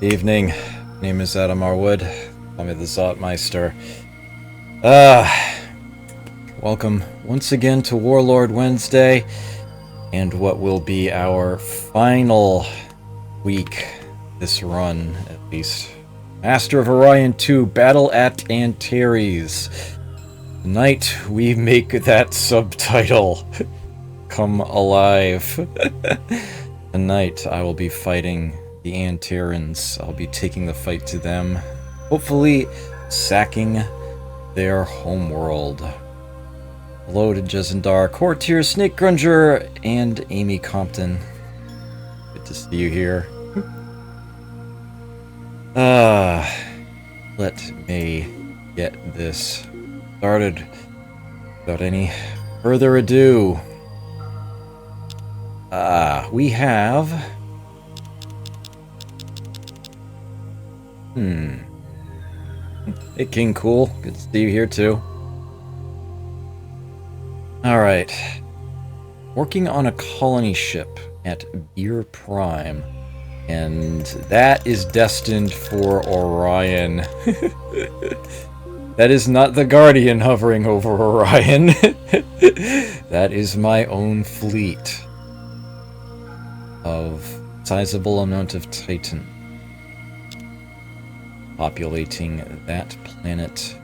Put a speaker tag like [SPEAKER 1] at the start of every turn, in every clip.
[SPEAKER 1] Evening. My name is Adam Arwood. Call me the Zotmeister. Welcome once again to Warlord Wednesday, and what will be our final week, this run at least. Master of Orion II, Battle at Antares. Tonight we make that subtitle come alive. Tonight I will be fighting the Antarans. I'll be taking the fight to them, hopefully sacking their homeworld. Hello to Jezendar, Courtier, Snake Grunger, and Amy Compton. Good to see you here. Let me get this started without any further ado. We have... Hey, King Cool. Good to see you here, too. Alright. Working on a colony ship at Beer Prime. And that is destined for Orion. That is not the Guardian hovering over Orion. That is my own fleet of sizable amount of Titan populating that planet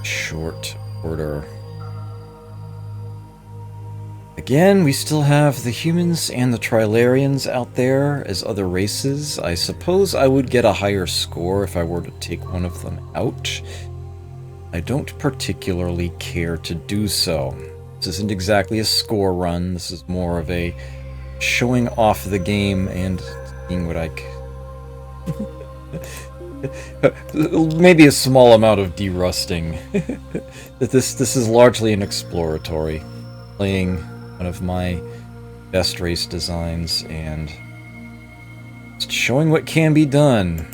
[SPEAKER 1] short order. Again, we still have the humans and the Trilarians out there as other races. I suppose I would get a higher score if I were to take one of them out. I don't particularly care to do so. This isn't exactly a score run. This is more of a showing off the game and seeing what I maybe a small amount of derusting. This is largely an exploratory, playing one of my best race designs and just showing what can be done.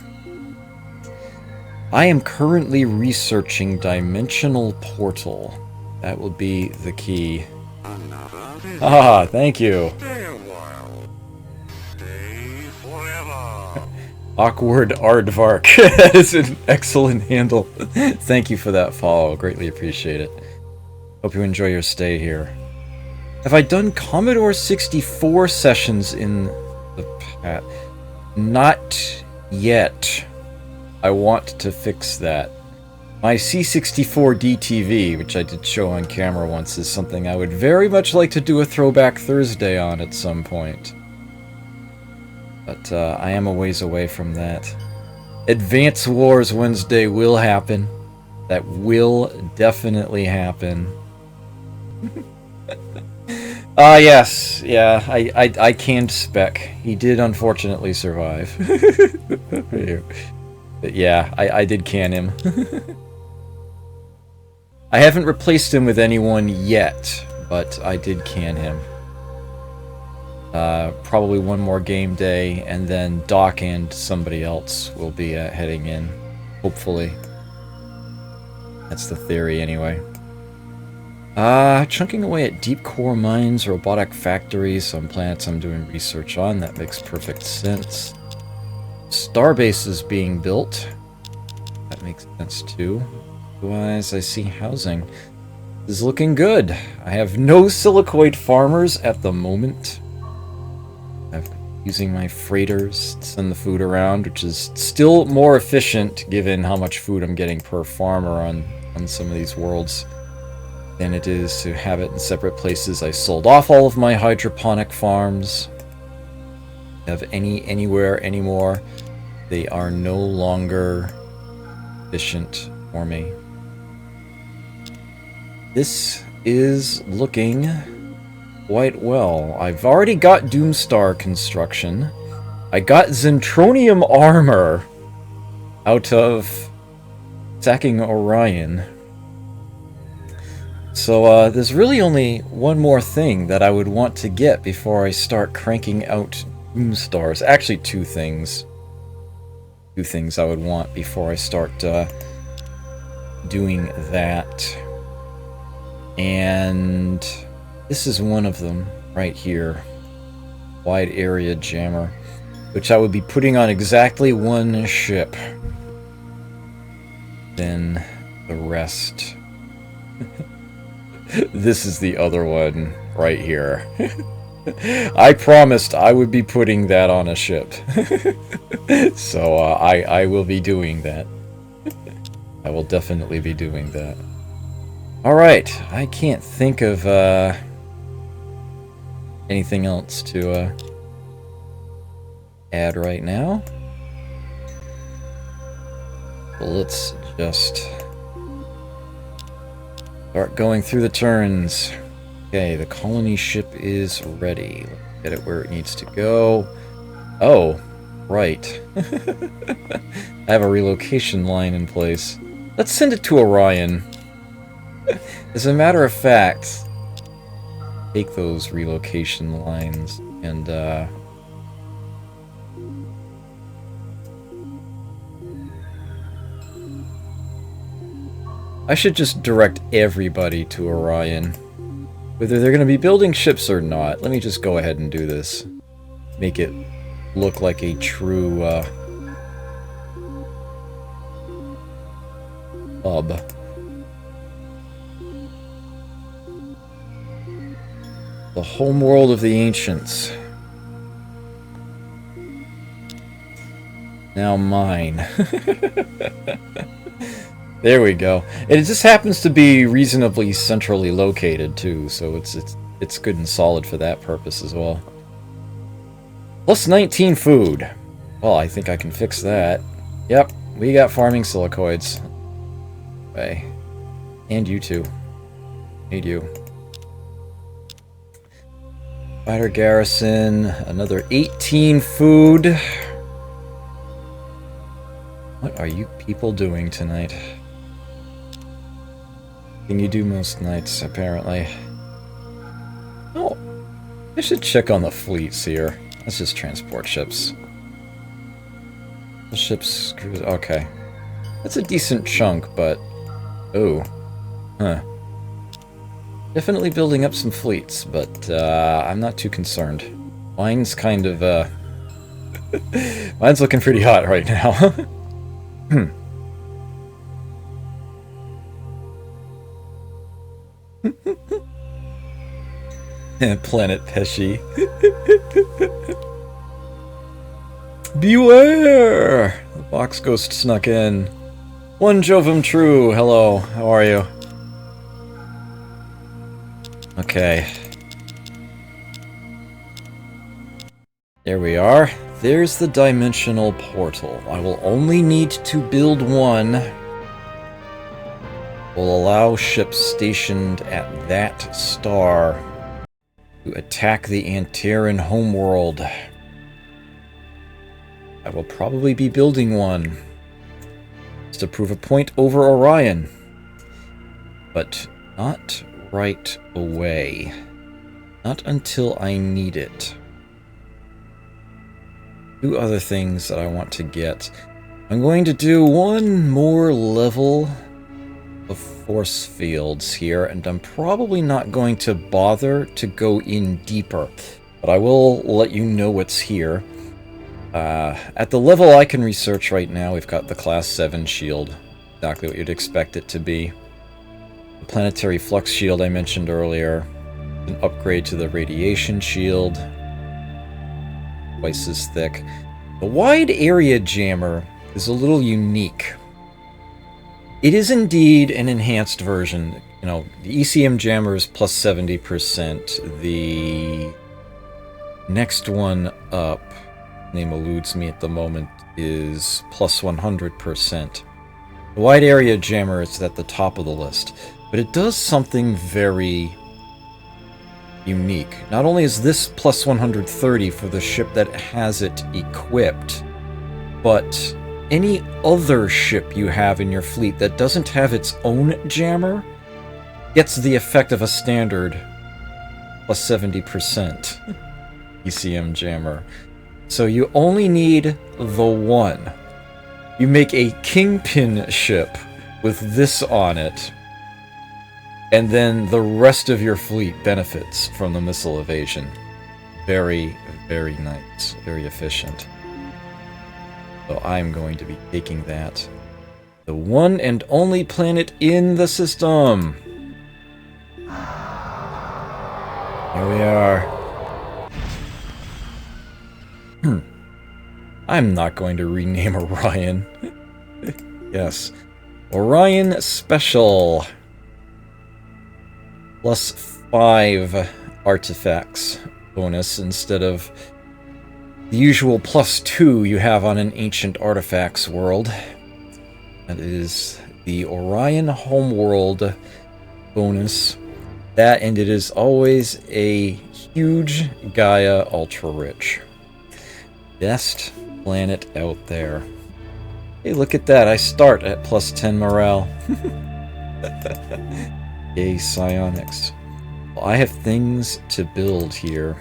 [SPEAKER 1] I am currently researching Dimensional Portal. That will be the key. Ah, thank you. Awkward Aardvark. That is an excellent handle. Thank you for that follow. Greatly appreciate it. Hope you enjoy your stay here. Have I done Commodore 64 sessions in the past? Not yet. I want to fix that. My C64 DTV, which I did show on camera once, is something I would very much like to do a Throwback Thursday on at some point. But I am a ways away from that. Advance Wars Wednesday will happen. That will definitely happen. Yes. Yeah, I canned Spec. He did unfortunately survive. But yeah, I did can him. I haven't replaced him with anyone yet, but I did can him. Probably one more game day, and then Doc and somebody else will be heading in. Hopefully. That's the theory, anyway. Chunking away at deep core mines, robotic factories, some planets I'm doing research on. That makes perfect sense. Starbase is being built. That makes sense, too. Otherwise, I see housing. This is looking good. I have no silicoid farmers at the moment. I'm using my freighters to send the food around, which is still more efficient given how much food I'm getting per farmer on some of these worlds than it is to have it in separate places. I sold off all of my hydroponic farms. Have anywhere anymore. They are no longer efficient for me. This is looking quite well. I've already got Doomstar construction. I got Zentronium armor out of sacking Orion. So there's really only one more thing that I would want to get before I start cranking out Doomstars. Actually, two things. Two things I would want before I start doing that. And this is one of them right here. Wide area jammer. which I would be putting on exactly one ship. Then the rest. This is the other one right here. I promised I would be putting that on a ship. So I will be doing that. I will definitely be doing that. Alright, I can't think of anything else to add right now. Well, let's just start going through the turns. Okay, the colony ship is ready. Let's get it where it needs to go. Oh, right. I have a relocation line in place. Let's send it to Orion. As a matter of fact, take those relocation lines and I should just direct everybody to Orion. Whether they're going to be building ships or not, let me just go ahead and do this. Make it look like a true hub. The homeworld of the ancients. Now mine. There we go. It just happens to be reasonably centrally located too, so it's good and solid for that purpose as well. Plus 19 food. Well, I think I can fix that. Yep, we got farming silicoids. Okay. And you too. Need you. Fighter garrison, another 18 food. What are you people doing tonight? Can you do most nights, apparently. Oh, I should check on the fleets here. Let's just transport ships. The ships, cruise. Okay. That's a decent chunk, but oh, huh. Definitely building up some fleets, but I'm not too concerned. Mine's kind of mine's looking pretty hot right now. Planet Pesci. Beware! The box ghost snuck in. One Jovum True, hello, how are you? Okay. There we are. There's the dimensional portal. I will only need to build one. Will allow ships stationed at that star to attack the Antaran homeworld. I will probably be building one just to prove a point over Orion, but not right away. Not until I need it. Two other things that I want to get. I'm going to do one more level of force fields here, and I'm probably not going to bother to go in deeper, but I will let you know what's here. At the level I can research right now, we've got the Class 7 shield, exactly what you'd expect it to be. The planetary flux shield I mentioned earlier, an upgrade to the radiation shield, twice as thick. The wide area jammer is a little unique. It is indeed an enhanced version. You know, the ECM jammer is plus 70%. The next one up, name eludes me at the moment, is plus 100%. The wide area jammer is at the top of the list, but it does something very unique. Not only is this plus 130 for the ship that has it equipped, but any other ship you have in your fleet that doesn't have its own jammer gets the effect of a standard plus 70% ECM jammer. So you only need the one. You make a Kingpin ship with this on it, and then the rest of your fleet benefits from the missile evasion. Very, very nice. Very efficient. So I'm going to be taking that. The one and only planet in the system. Here we are. I'm not going to rename Orion. Yes. Orion Special. +5 artifacts bonus instead of the usual +2 you have on an Ancient Artifacts world. That is the Orion Homeworld bonus. That, and it is always a huge Gaia Ultra Rich. Best planet out there. Hey, look at that. I start at +10 morale. Yay, psionics. Well, I have things to build here.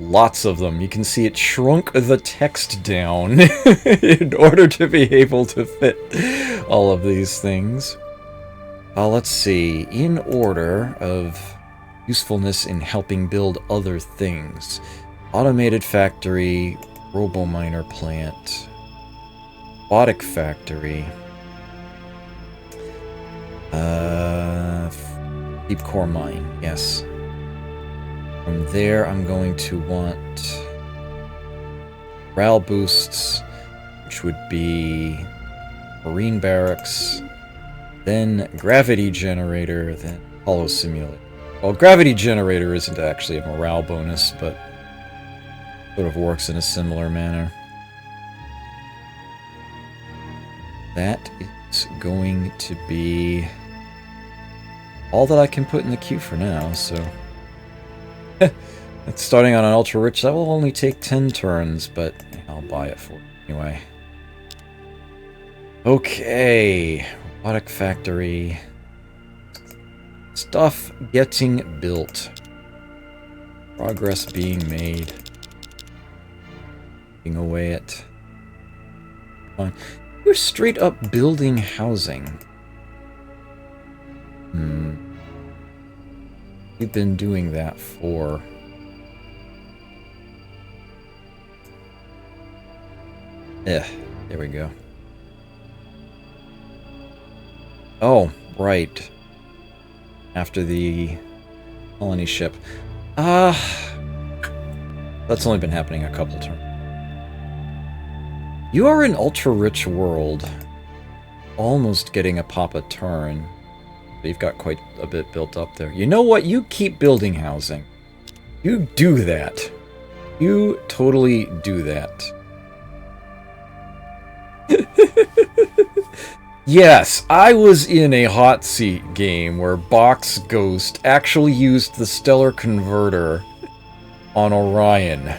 [SPEAKER 1] Lots of them. You can see it shrunk the text down in order to be able to fit all of these things. Let's see. In order of usefulness in helping build other things. Automated factory, robo-miner plant, robotic factory, deep core mine, yes. From there, I'm going to want morale boosts, which would be marine barracks, then gravity generator, then hollow simulator. Well, gravity generator isn't actually a morale bonus, but sort of works in a similar manner. That is going to be all that I can put in the queue for now, so... It's starting on an Ultra Rich. That will only take 10 turns, but I'll buy it for it anyway. Okay. Robotic factory. Stuff getting built. Progress being made. Taking away at... Fine. You're straight up building housing. We've been doing that for... there we go. Oh, right. After the colony ship. That's only been happening a couple turns. You are an ultra-rich world. Almost getting a pop-a turn. You've got quite a bit built up there. You know what? You keep building housing. You do that. You totally do that. Yes, I was in a hot seat game where Box Ghost actually used the Stellar Converter on Orion.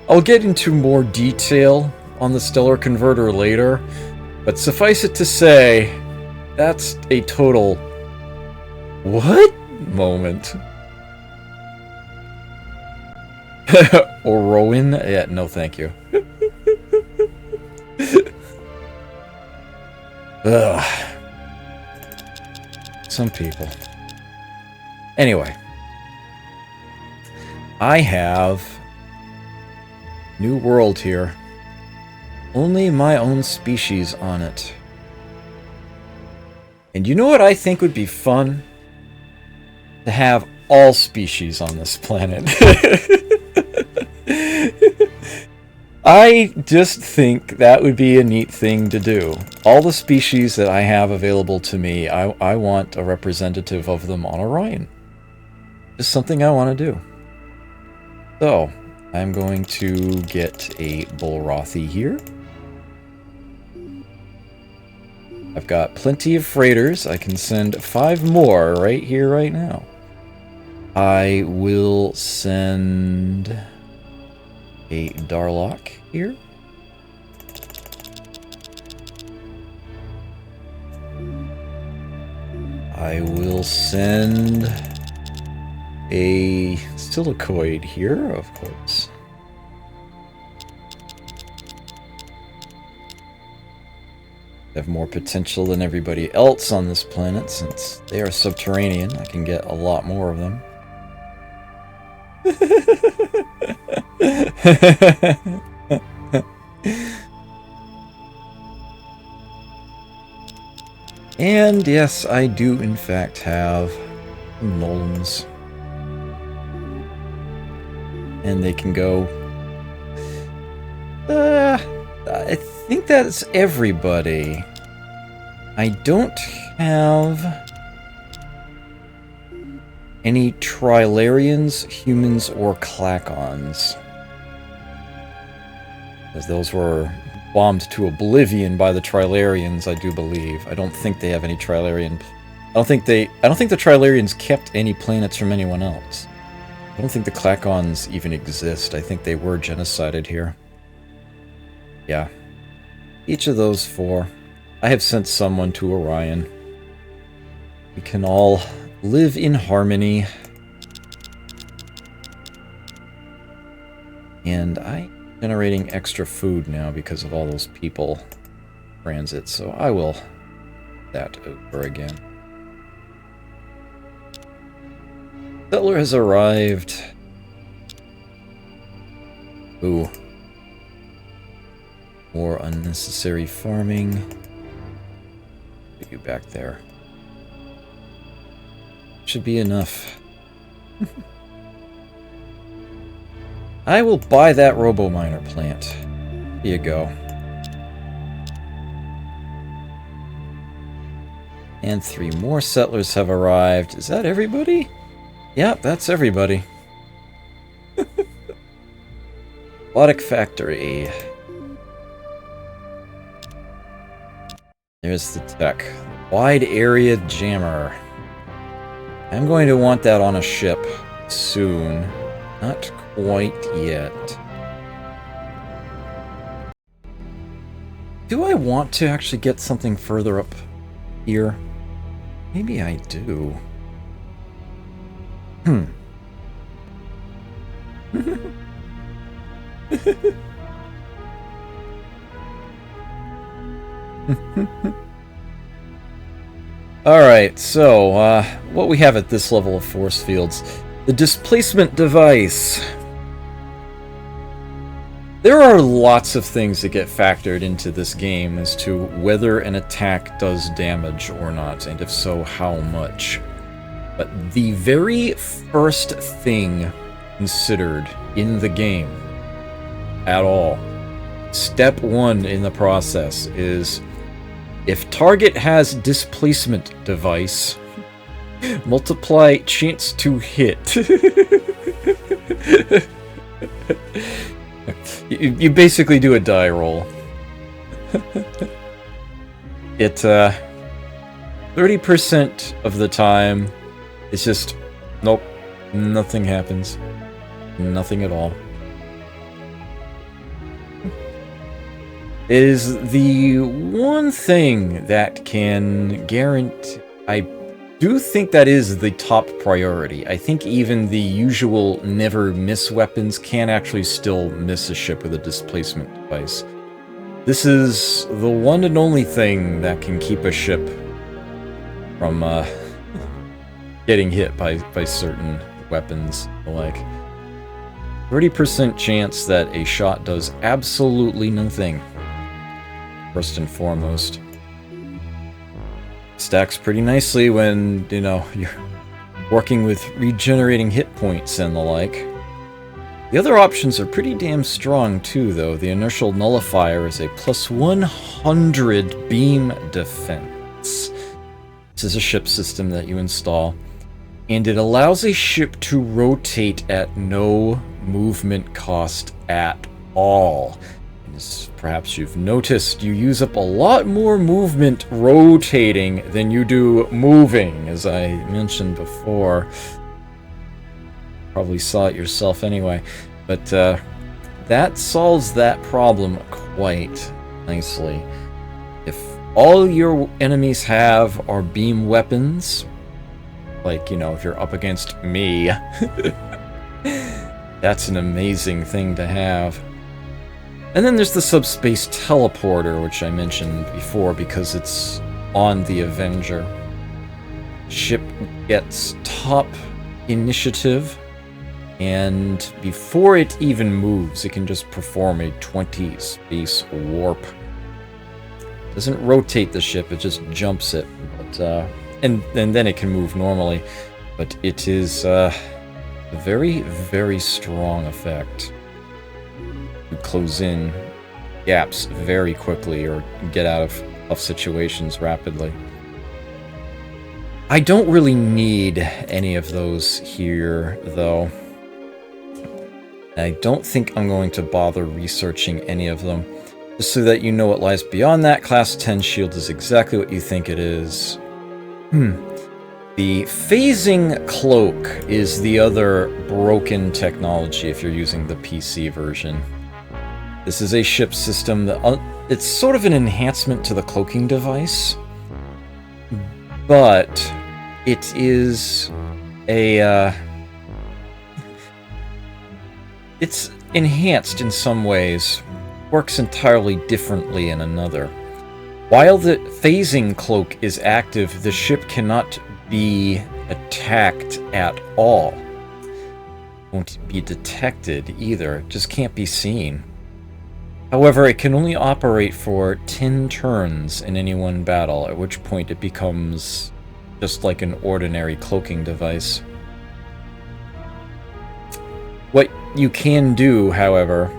[SPEAKER 1] I'll get into more detail on the Stellar Converter later, but suffice it to say, that's a total what moment. Orion? Yeah, no thank you. Ugh. Some people. Anyway. I have new world here. Only my own species on it. And you know what I think would be fun? To have all species on this planet. I just think that would be a neat thing to do. All the species that I have available to me, I want a representative of them on Orion. Just something I want to do. So, I'm going to get a Bullrothy here. I've got plenty of freighters. I can send 5 more right here, right now. I will send a Darlock here. I will send a Silicoid here, of course. Have more potential than everybody else on this planet since they are subterranean. I can get a lot more of them. And yes, I do in fact have Nolans. And they can go... I think that's everybody. I don't have any Trilarians, humans, or Clacons. As those were bombed to oblivion by the Trilarians, I do believe. I don't think they have any Trilarian... I don't think the Trilarians kept any planets from anyone else. I don't think the Clacons even exist. I think they were genocided here. Yeah. Each of those 4. I have sent someone to Orion. We can all live in harmony. And I'm generating extra food now because of all those people transit, so I will that over again. Settler has arrived. Ooh. More unnecessary farming. Get you back there. Should be enough. I will buy that robo-miner plant. Here you go. And 3 more settlers have arrived. Is that everybody? Yeah, that's everybody. Robotic factory. There's the tech. Wide area jammer. I'm going to want that on a ship soon. Not quite yet. Do I want to actually get something further up here? Maybe I do. Alright, so, what we have at this level of force fields. The displacement device. There are lots of things that get factored into this game as to whether an attack does damage or not, and if so, how much. But the very first thing considered in the game at all, step 1 in the process, is if target has displacement device, multiply chance to hit. You basically do a die roll. It 30% of the time it's just nope, nothing happens. Nothing at all. It is the one thing that can guarantee... I do think that is the top priority. I think even the usual never miss weapons can actually still miss a ship with a displacement device. This is the one and only thing that can keep a ship from getting hit by certain weapons. Like 30% chance that a shot does absolutely nothing. First and foremost. Stacks pretty nicely when, you know, you're working with regenerating hit points and the like. The other options are pretty damn strong too, though. The inertial nullifier is a plus 100 beam defense. This is a ship system that you install, and it allows a ship to rotate at no movement cost at all. As perhaps you've noticed, you use up a lot more movement rotating than you do moving, as I mentioned before. Probably saw it yourself anyway. But that solves that problem quite nicely. If all your enemies have are beam weapons, like, you know, if you're up against me, that's an amazing thing to have. And then there's the subspace teleporter, which I mentioned before because it's on the Avenger. Ship gets top initiative, and before it even moves, it can just perform a 20 space warp. Doesn't rotate the ship, it just jumps it. and then it can move normally. But it is a very, very strong effect to close in gaps very quickly or get out of tough situations rapidly. I don't really need any of those here, though. I don't think I'm going to bother researching any of them. Just so that you know what lies beyond that, Class 10 shield is exactly what you think it is. The phasing cloak is the other broken technology if you're using the PC version. This is a ship system that it's sort of an enhancement to the cloaking device, but it is a it's enhanced in some ways, works entirely differently in another. While the phasing cloak is active, the ship cannot be attacked at all. Won't be detected either, it just can't be seen. However, it can only operate for 10 turns in any one battle, at which point it becomes just like an ordinary cloaking device. What you can do, however,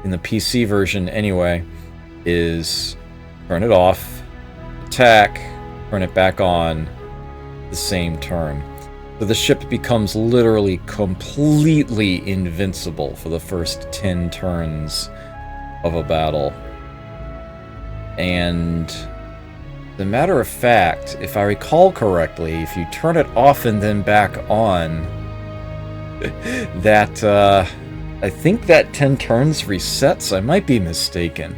[SPEAKER 1] in the PC version anyway, is turn it off, attack, turn it back on the same turn. So the ship becomes literally completely invincible for the first 10 turns of a battle. And as a matter of fact, if I recall correctly, if you turn it off and then back on, that I think that 10 turns resets. I might be mistaken,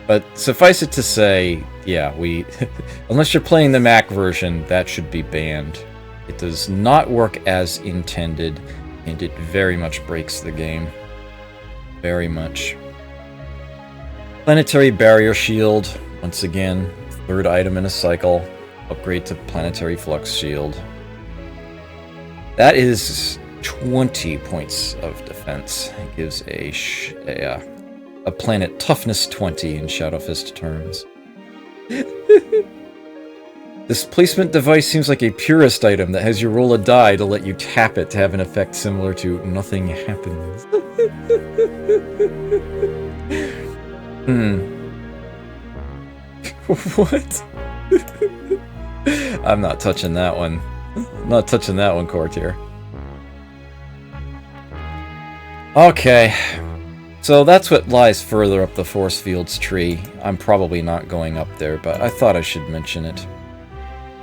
[SPEAKER 1] but suffice it to say, yeah, unless you're playing the Mac version, that should be banned. It does not work as intended, and it very much breaks the game. Very much. Planetary barrier shield, once again, third item in a cycle. Upgrade to planetary flux shield. That is 20 points of defense. It gives a planet toughness 20 in Shadowfist terms. This placement device seems like a purist item that has you roll a die to let you tap it to have an effect similar to nothing happens. What? I'm not touching that one. I'm not touching that one, Courtier. Okay, so that's what lies further up the force fields tree. I'm probably not going up there, but I thought I should mention it.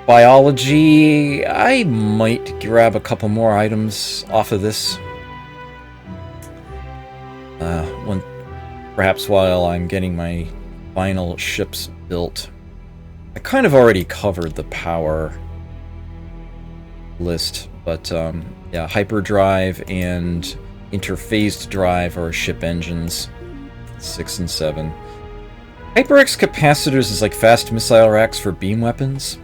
[SPEAKER 1] Biology, I might grab a couple more items off of this. Perhaps while I'm getting my final ships built. I kind of already covered the power list, but yeah, hyperdrive and interphased drive are ship engines, 6 and 7. HyperX capacitors is like fast missile racks for beam weapons.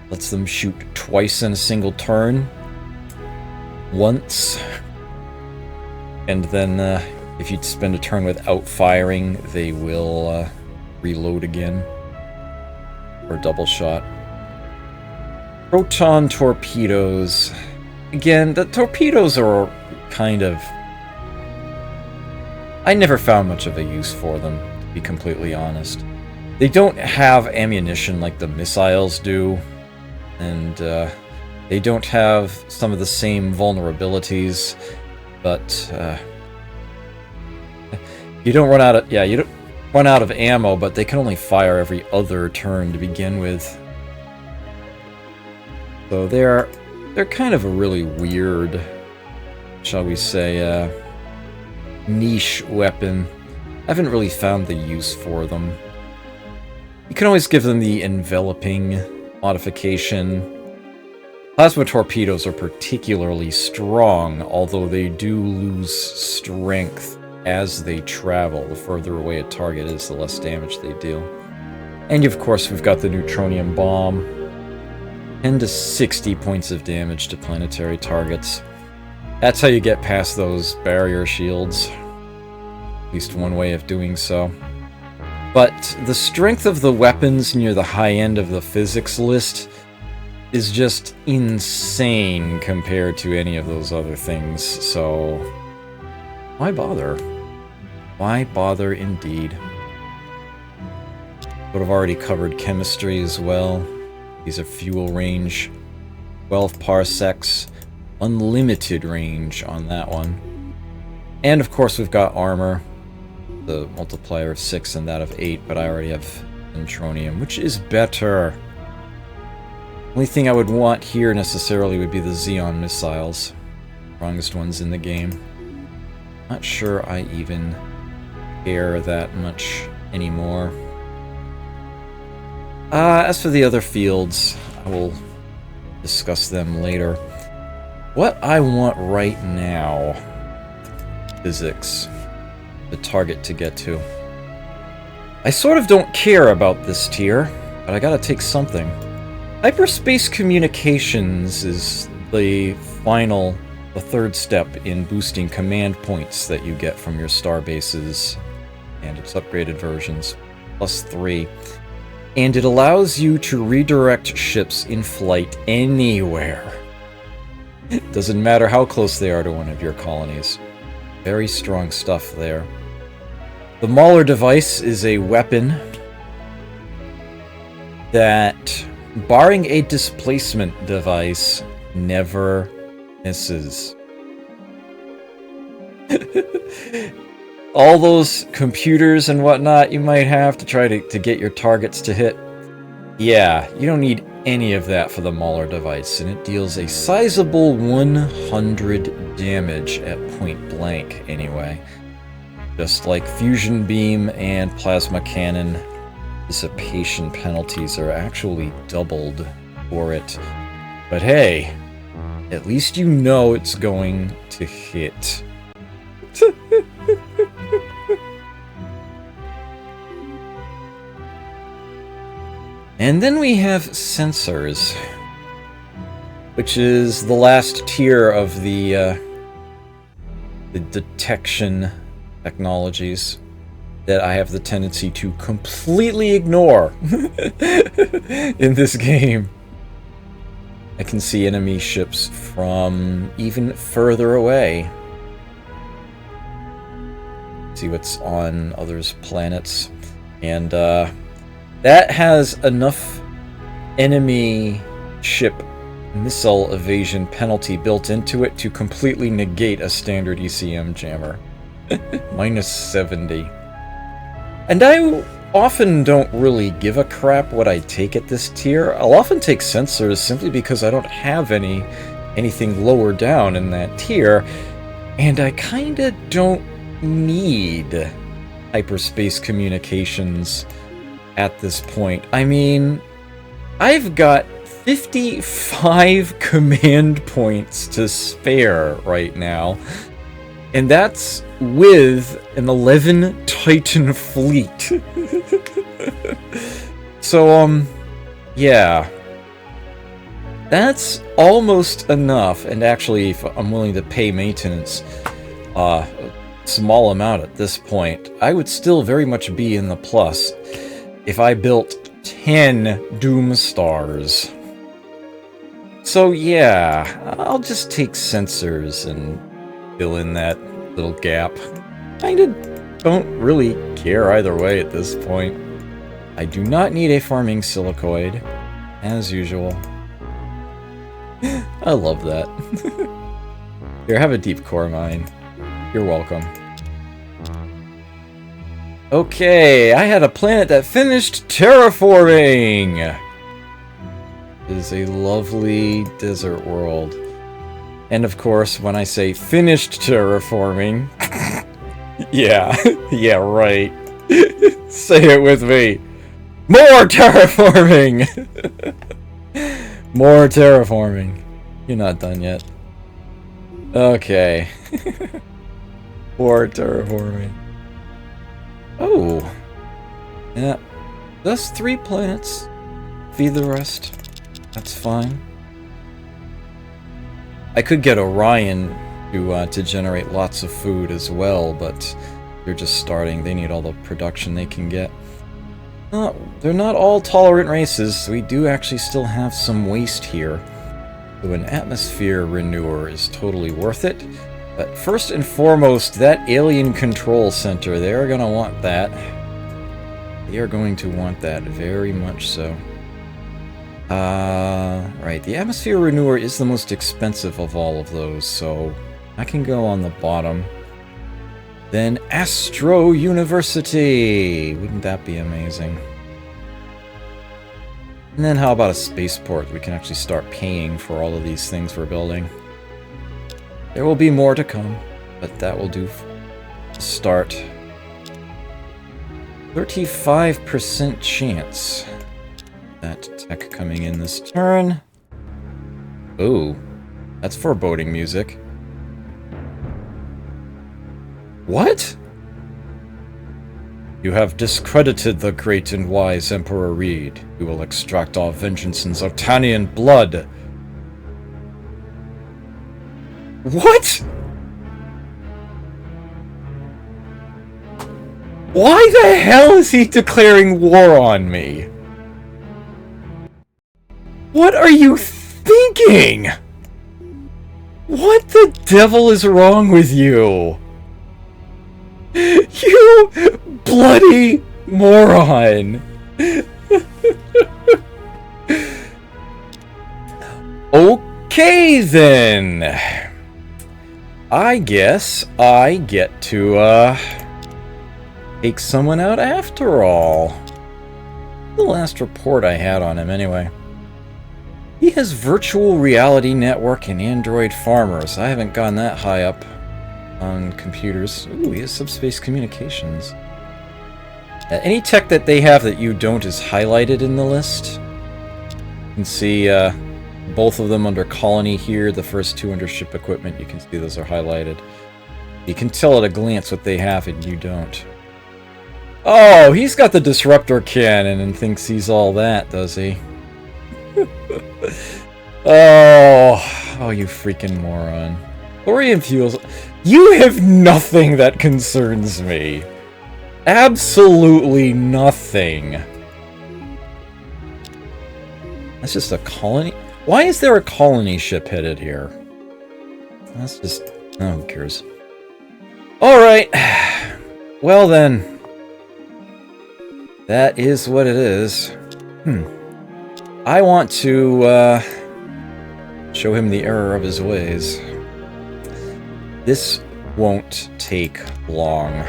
[SPEAKER 1] Lets them shoot twice in a single turn. Once. And then if you spend a turn without firing, they will reload again. Or double shot. Proton torpedoes. Again, the torpedoes are kind of... I never found much of a use for them, to be completely honest. They don't have ammunition like the missiles do, and they don't have some of the same vulnerabilities, but you don't run out of... Yeah, you don't run out of ammo, but they can only fire every other turn to begin with. So they're kind of a really weird, shall we say, niche weapon. I haven't really found the use for them. You can always give them the enveloping modification. Plasma torpedoes are particularly strong, although they do lose strength as they travel. The further away a target is, the less damage they deal. And of course, we've got the neutronium bomb. 10 to 60 points of damage to planetary targets. That's how you get past those barrier shields. At least one way of doing so. But the strength of the weapons near the high end of the physics list is just insane compared to any of those other things, so why bother? Why bother indeed? Would have already covered chemistry as well. These are fuel range, 12 parsecs, unlimited range on that one. And of course we've got armor, the multiplier of 6 and that of 8, but I already have Neutronium, which is better. Only thing I would want here necessarily would be the Xeon missiles. Strongest ones in the game. Not sure I even care that much anymore. As for the other fields, I will discuss them later. What I want right now, physics, the target to get to. I sort of don't care about this tier, but I gotta take something. Hyperspace communications is the third step in boosting command points that you get from your star bases and its upgraded versions, +3. And it allows you to redirect ships in flight anywhere. It doesn't matter how close they are to one of your colonies. Very strong stuff there. The Mauler device is a weapon that, barring a displacement device, never misses. All those computers and whatnot you might have to try to get your targets to hit, yeah, you don't need any of that for the Mauler device, and it deals a sizable 100 damage at point blank anyway. Just like fusion beam and plasma cannon, dissipation penalties are actually doubled for it. But hey, at least you know it's going to hit. And then we have sensors, which is the last tier of the detection technologies that I have the tendency to completely ignore in this game. I can see enemy ships from even further away. See what's on others' planets. And that has enough enemy ship missile evasion penalty built into it to completely negate a standard ECM jammer. -70. And I often don't really give a crap what I take at this tier. I'll often take sensors simply because I don't have anything lower down in that tier, and I kinda don't need hyperspace communications at this point. I mean, I've got 55 command points to spare right now, and that's with an 11 Titan fleet. So, yeah. That's almost enough, and actually, if I'm willing to pay maintenance, a small amount at this point, I would still very much be in the plus if I built 10 Doom Stars. So yeah, I'll just take sensors and fill in that little gap. Kinda don't really care either way at this point. I do not need a farming silicoid, as usual. I love that. Here, have a deep core mine. You're welcome. Okay, I had a planet that finished terraforming! It is a lovely desert world. And of course, when I say finished terraforming... yeah, yeah, right. Say it with me. More terraforming! More terraforming. You're not done yet. Okay. More terraforming. Oh. Yeah. That's 3 planets. Feed the rest. That's fine. I could get Orion to generate lots of food as well, but they're just starting. They need all the production they can get. They're not all tolerant races. We do actually still have some waste here. So an atmosphere renewer is totally worth it. But first and foremost, that alien control center, they're going to want that. They are going to want that very much so. Right, the atmosphere renewer is the most expensive of all of those, so I can go on the bottom. Then Astro University! Wouldn't that be amazing? And then how about a spaceport? We can actually start paying for all of these things we're building. There will be more to come, but that will do to start. 35% chance that tech coming in this turn. Ooh, that's foreboding music. What? You have discredited the great and wise Emperor Reed. We will extract our vengeance in Zartanian blood. What? Why the hell is he declaring war on me? What are you thinking? What the devil is wrong with you? You bloody moron! Okay then. I guess I get to take someone out after all. The last report I had on him anyway. He has virtual reality network and Android farmers. I haven't gone that high up on computers. Ooh, he has subspace communications. Any tech that they have that you don't is highlighted in the list. You can see both of them under colony here. The first two under ship equipment, you can see those are highlighted. You can tell at a glance what they have and you don't. Oh, he's got the disruptor cannon and thinks he's all that, does he? Oh, you freaking moron. Orion fuels. You have nothing that concerns me. Absolutely nothing. That's just a colony. Why is there a colony ship headed here? That's just... oh, who cares? Alright. Well then. That is what it is. I want to show him the error of his ways. This won't take long.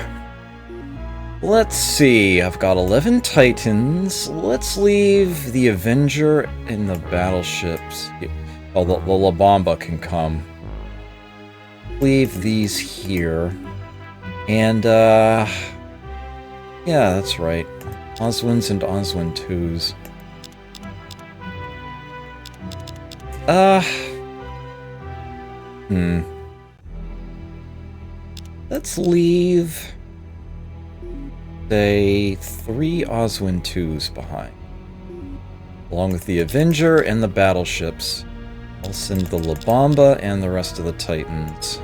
[SPEAKER 1] Let's see, I've got 11 Titans. Let's leave the Avenger and the battleships. Oh, the La Bamba can come. Leave these here. And, yeah, that's right. Oswins and Oswin 2s. Let's leave, say, 3 Oswin 2s behind. Along with the Avenger and the battleships. I'll send the La Bamba and the rest of the Titans.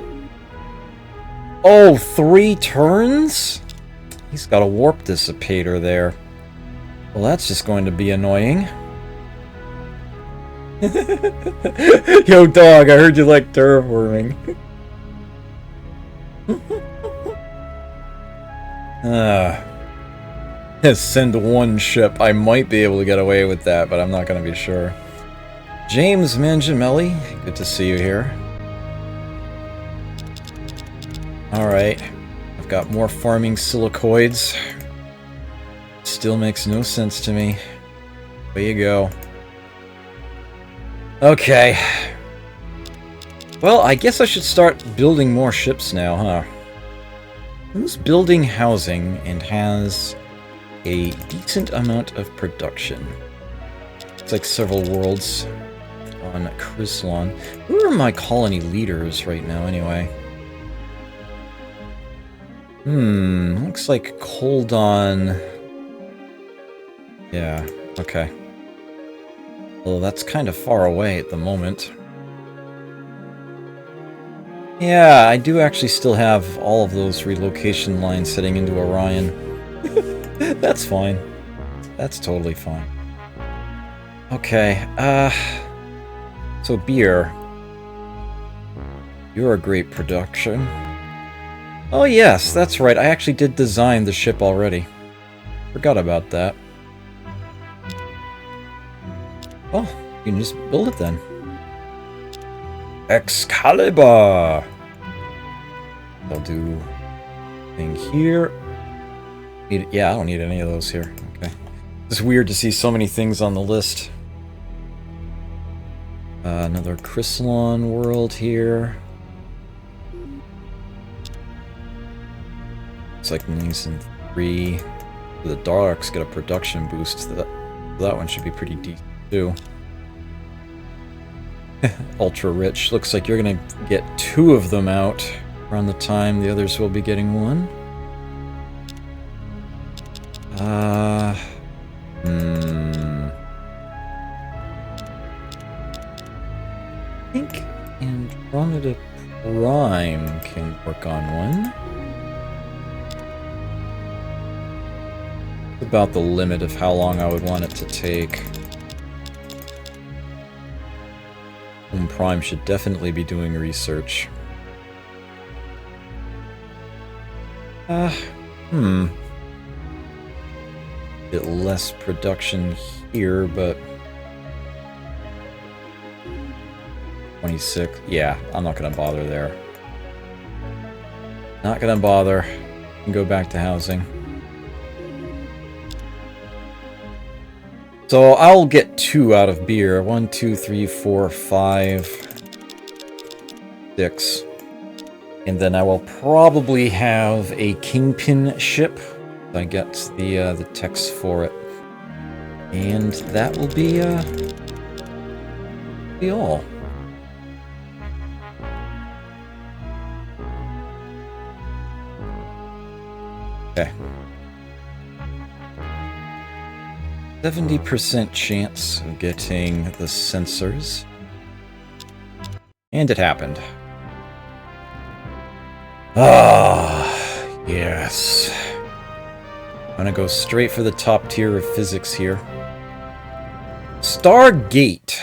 [SPEAKER 1] Oh, 3 turns? He's got a warp dissipator there. Well, that's just going to be annoying. Yo, dog, I heard you like terraforming. Send 1 ship. I might be able to get away with that, but I'm not going to be sure. James Mangiamelli, good to see you here. Alright, I've got more farming silicoids. Still makes no sense to me. Way you go. Okay. Well, I guess I should start building more ships now, huh? Who's building housing and has a decent amount of production? It's like several worlds on Chryslon. Who are my colony leaders right now, anyway? Looks like Koldon. Yeah, okay. Well, that's kind of far away at the moment. Yeah, I do actually still have all of those relocation lines heading into Orion. That's fine. That's totally fine. Okay, so beer. You're a great production. Oh yes, that's right, I actually did design the ship already. Forgot about that. Oh, you can just build it then. Excalibur! I'll do thing here. Yeah, I don't need any of those here. Okay. It's weird to see so many things on the list. Another Chrysalon world here. It's like Neeson 3. The Daleks get a production boost. That one should be pretty decent too. Ultra rich. Looks like you're gonna get 2 of them out around the time the others will be getting 1. I think Andromeda Prime can work on one. About the limit of how long I would want it to take. Prime should definitely be doing research. Bit less production here, but 26. Yeah, I'm not gonna bother there. Not gonna bother. Can go back to housing. So I'll get 2 out of beer. 1, 2, 3, 4, 5, 6. And then I will probably have a Kingpin ship. I get the text for it. And that will be all. Okay. 70% chance of getting the sensors. And it happened. Ah, yes. I'm gonna go straight for the top tier of physics here. Stargate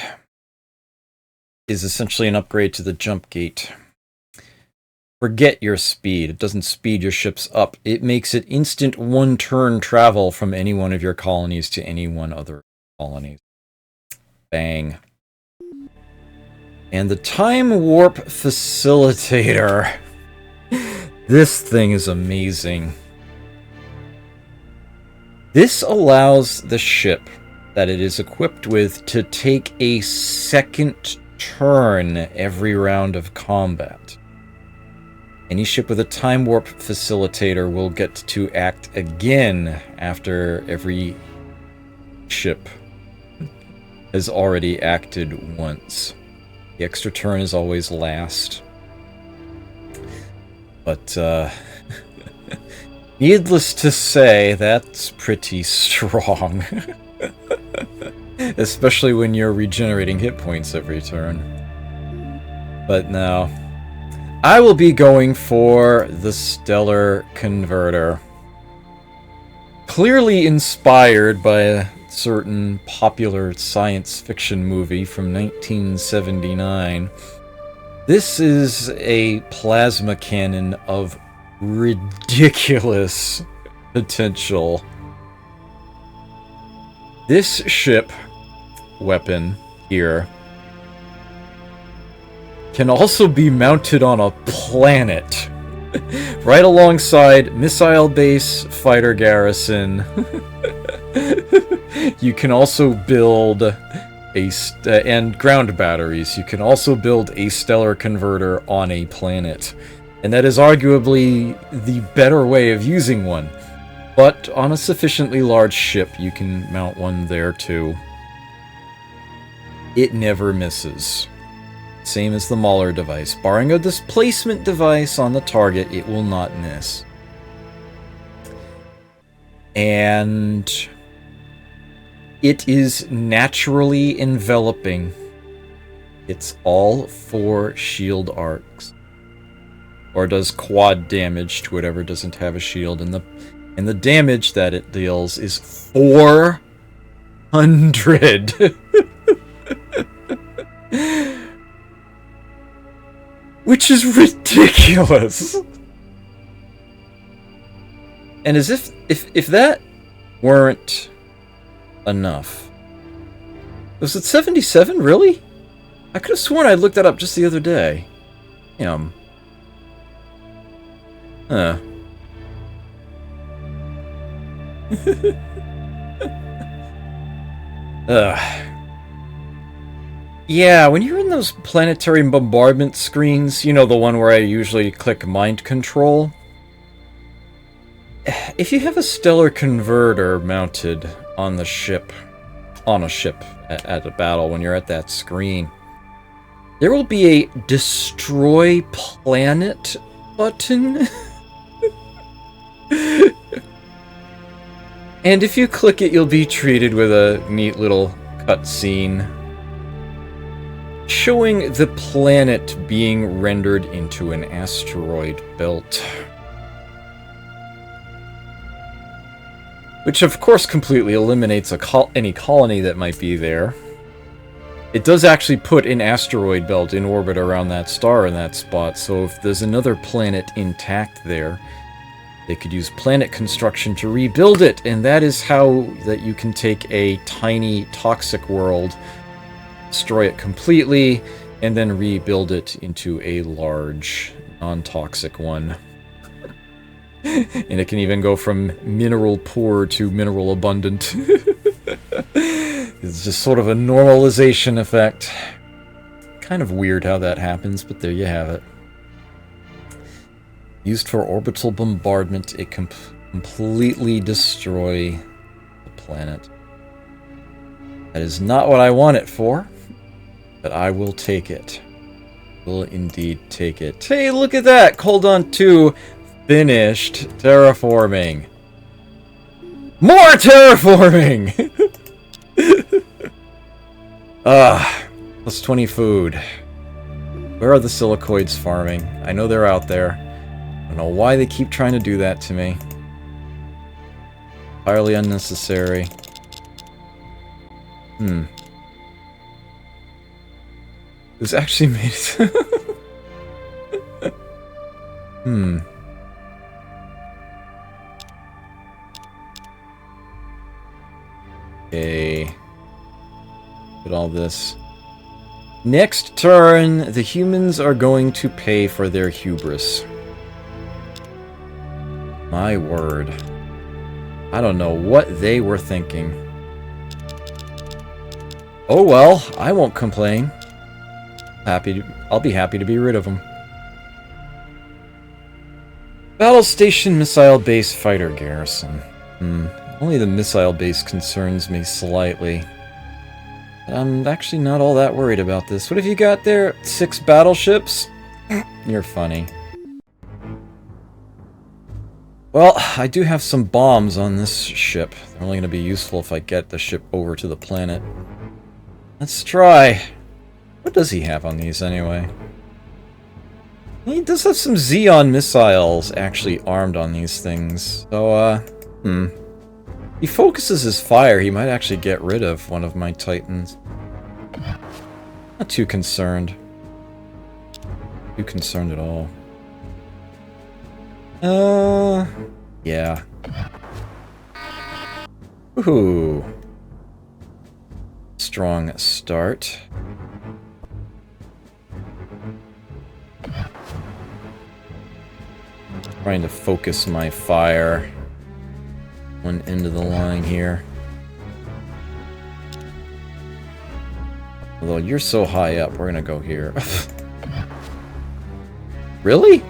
[SPEAKER 1] is essentially an upgrade to the jump gate. Forget your speed. It doesn't speed your ships up. It makes it instant 1-turn travel from any one of your colonies to any one other colony. Bang. And the time warp facilitator. This thing is amazing. This allows the ship that it is equipped with to take a second turn every round of combat. Any ship with a time warp facilitator will get to act again after every ship has already acted once. The extra turn is always last. But, needless to say, that's pretty strong. Especially when you're regenerating hit points every turn. But no. I will be going for the Stellar Converter. Clearly inspired by a certain popular science fiction movie from 1979. This is a plasma cannon of ridiculous potential. This ship weapon here can also be mounted on a planet. Right alongside missile base, fighter garrison. You can also build and ground batteries. You can also build a stellar converter on a planet. And that is arguably the better way of using one. But on a sufficiently large ship, you can mount one there too. It never misses. Same as the Mauler device. Barring a displacement device on the target, it will not miss. And it is naturally enveloping. It's all 4 shield arcs. Or does quad damage to whatever doesn't have a shield. And And the damage that it deals is 400. Which is ridiculous. And as if that weren't enough. Was it 77, really? I could have sworn I looked that up just the other day. Huh. Ugh. Yeah, when you're in those planetary bombardment screens, you know, the one where I usually click mind control. If you have a stellar converter mounted on the ship, at a battle, when you're at that screen, there will be a destroy planet button. And if you click it, you'll be treated with a neat little cutscene showing the planet being rendered into an asteroid belt. Which, of course, completely eliminates any colony that might be there. It does actually put an asteroid belt in orbit around that star in that spot, so if there's another planet intact there, they could use planet construction to rebuild it, and that is how that you can take a tiny, toxic world, destroy it completely, and then rebuild it into a large, non-toxic one. And it can even go from mineral poor to mineral abundant. It's just sort of a normalization effect. Kind of weird how that happens, but there you have it. Used for orbital bombardment, it can completely destroy the planet. That is not what I want it for, but I will take it. Will indeed take it. Hey, look at that! Orion II finished terraforming. More terraforming! Plus 20 food. Where are the silicoids farming? I know they're out there. I don't know why they keep trying to do that to me. Entirely unnecessary. It was actually made... Okay. Look at all this. Next turn, the humans are going to pay for their hubris. My word. I don't know what they were thinking. Oh well, I won't complain. I'll be happy to be rid of them. Battle Station Missile Base Fighter Garrison. Only the missile base concerns me slightly. But I'm actually not all that worried about this. What have you got there? 6 battleships? You're funny. Well, I do have some bombs on this ship. They're only going to be useful if I get the ship over to the planet. Let's try. What does he have on these, anyway? He does have some Xeon missiles actually armed on these things. So, he focuses his fire, he might actually get rid of one of my Titans. Not too concerned. Too concerned at all. Yeah. Woohoo. Strong start. Trying to focus my fire. One end of the line here. Although you're so high up, we're gonna go here. Really?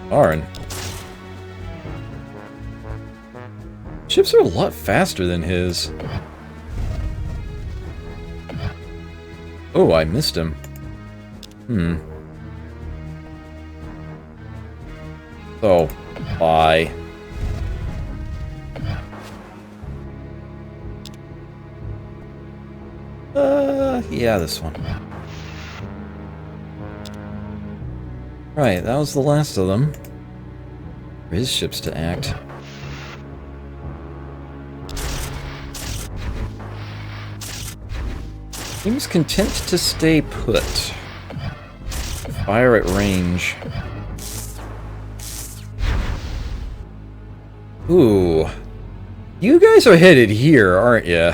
[SPEAKER 1] Darn. Ships are a lot faster than his. Oh, I missed him. So, bye. Yeah, this one. Right, that was the last of them. For his ships to act. Seems content to stay put. Fire at range. Ooh. You guys are headed here, aren't you?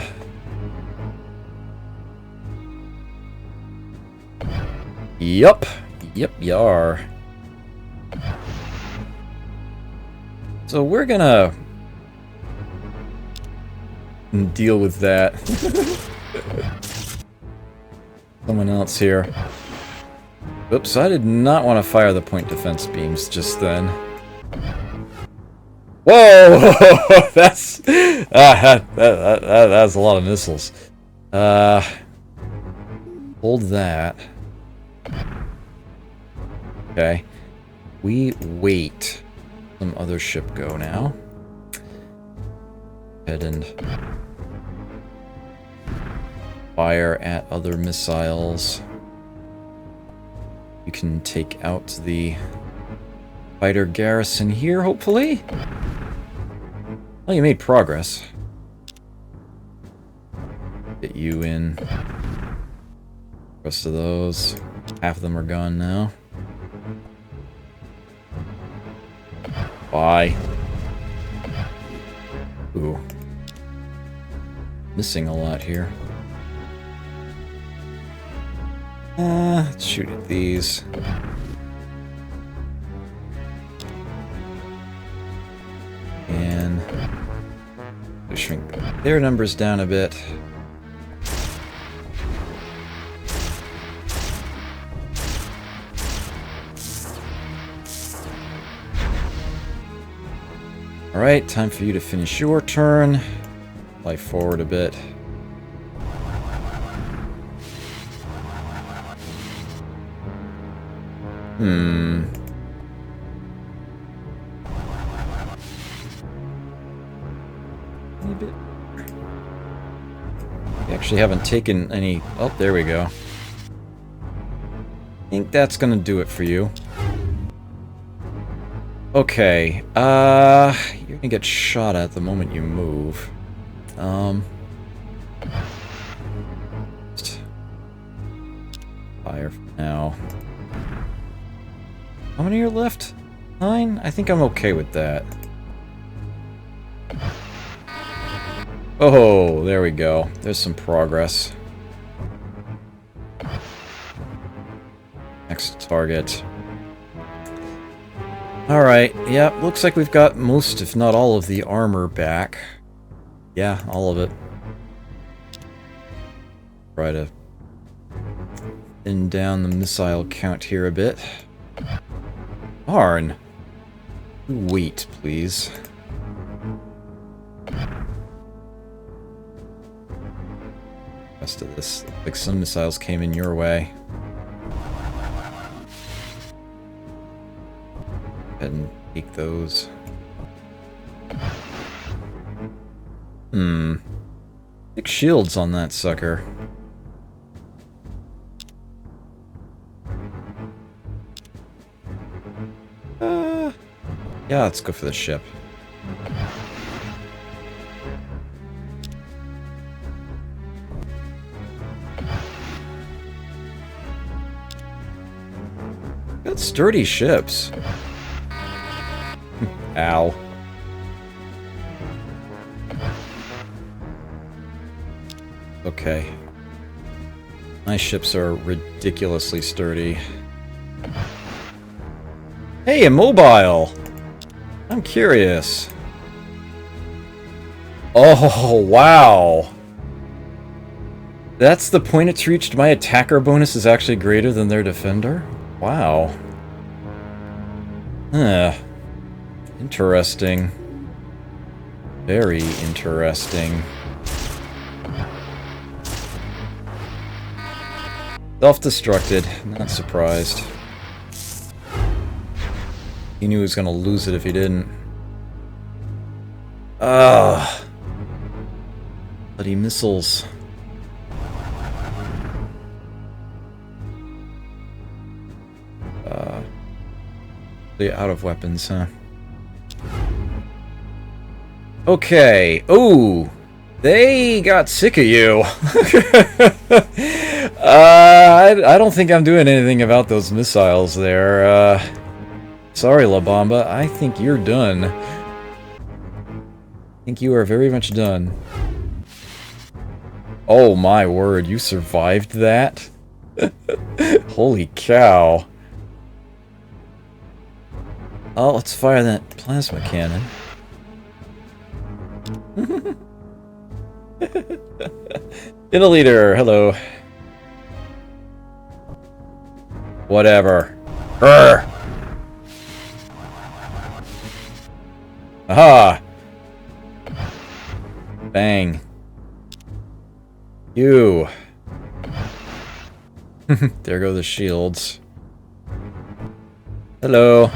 [SPEAKER 1] Yup. Yep, you are. So we're gonna deal with that. Someone else here. Oops, I did not want to fire the point defense beams just then. Whoa! That's that's a lot of missiles. Hold that. Okay. We wait. Some other ship go now. Head and fire at other missiles. You can take out the fighter garrison here, hopefully. Well, you made progress. Get you in. Rest of those. Half of them are gone now. Bye. Ooh. Missing a lot here. Let's shoot at these. And shrink their numbers down a bit. Alright, time for you to finish your turn. Fly forward a bit. We actually haven't taken any... Oh, there we go. I think that's gonna do it for you. Okay, you're gonna get shot at the moment you move. Just fire for now. How many are left? 9? I think I'm okay with that. Oh, there we go. There's some progress. Next target. Alright, yeah, looks like we've got most, if not all, of the armor back. Yeah, all of it. Try to thin down the missile count here a bit. Darn. Wait, please. Rest of this, like some missiles came in your way. Go ahead and take those. Big shields on that sucker. Yeah, let's go for the ship. Got sturdy ships. Ow. Okay. My ships are ridiculously sturdy. Hey, immobile! I'm curious. Oh, wow. That's the point it's reached. My attacker bonus is actually greater than their defender? Wow. Huh. Interesting. Very interesting. Self-destructed. Not surprised. He knew he was gonna lose it if he didn't. Ugh. Bloody missiles. They're out of weapons, huh? Okay. Ooh. They got sick of you. I don't think I'm doing anything about those missiles there. Sorry, La Bamba. I think you're done. I think you are very much done. Oh my word, you survived that? Holy cow. Oh, let's fire that plasma cannon. Leader, hello. Whatever. Urgh. Aha! Bang. You. There go the shields. Hello.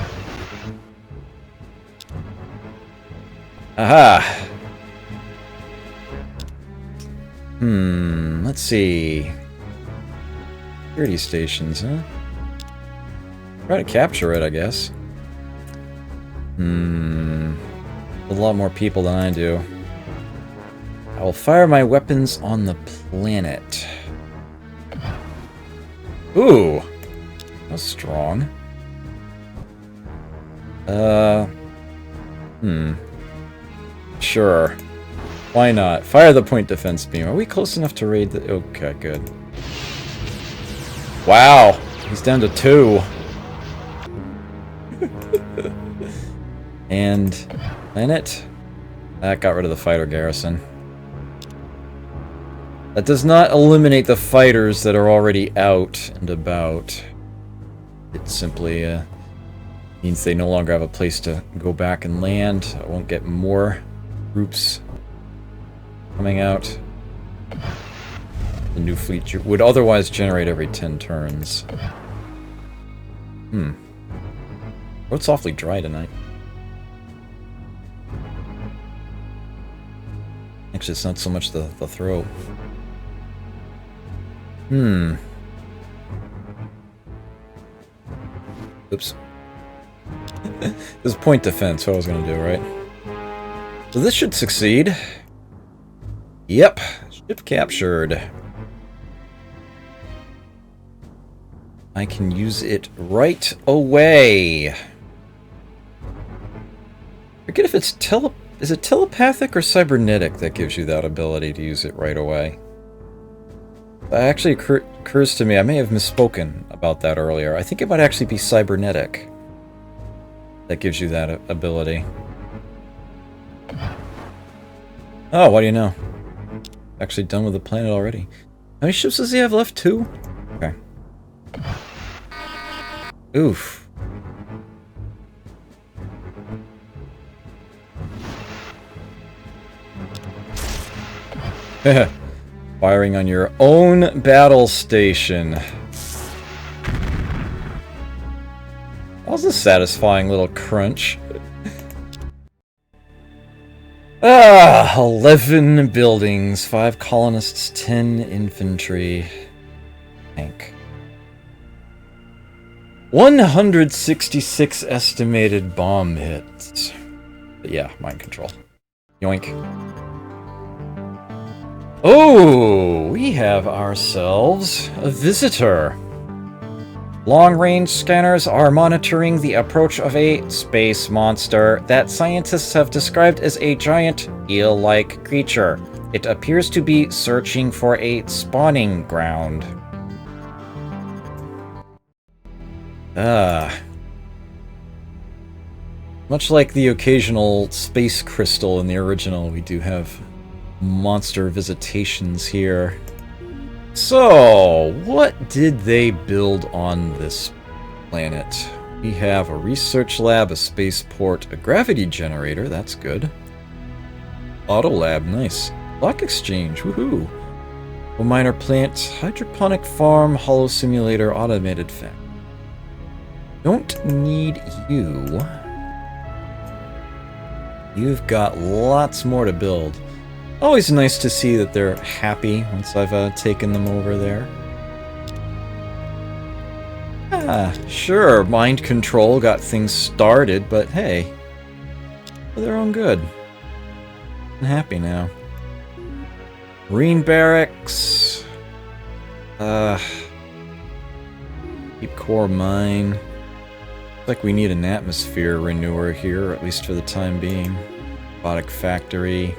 [SPEAKER 1] Aha! Let's see. Security stations, huh? Try to capture it, I guess. A lot more people than I do. I will fire my weapons on the planet. Ooh! That's strong. Sure. Why not? Fire the point defense beam. Are we close enough to raid the... Okay, good. Wow! He's down to 2. And... planet? That got rid of the fighter garrison. That does not eliminate the fighters that are already out and about. It simply means they no longer have a place to go back and land. I won't get more groups coming out. The new fleet would otherwise generate every 10 turns. Oh, it's awfully dry tonight. Actually, it's not so much the throat. Oops. This is point defense, what I was gonna do, right? So this should succeed. Yep. Ship captured. I can use it right away. Forget if it's is it telepathic or cybernetic that gives you that ability to use it right away? That actually occurs to me, I may have misspoken about that earlier. I think it might actually be cybernetic that gives you that ability. Oh, what do you know? Actually done with the planet already. How many ships does he have left? 2? Okay. Oof. Firing on your own battle station. That was a satisfying little crunch. 11 buildings, 5 colonists, 10 infantry. Tank. 166 estimated bomb hits. But yeah, mind control. Yoink. Oh, we have ourselves a visitor. Long-range scanners are monitoring the approach of a space monster that scientists have described as a giant eel-like creature. It appears to be searching for a spawning ground. Much like the occasional space crystal in the original, we do have monster visitations here. So, what did they build on this planet? We have a research lab, a spaceport, a gravity generator, that's good. Auto lab, nice. Block exchange, woohoo. A miner plant, hydroponic farm, hollow simulator, automated factory. Don't need you. You've got lots more to build. Always nice to see that they're happy once I've taken them over there. Sure, mind control got things started, but hey, for their own good. I'm happy now. Marine barracks. Deep core mine. Looks like we need an atmosphere renewer here, at least for the time being. Robotic factory.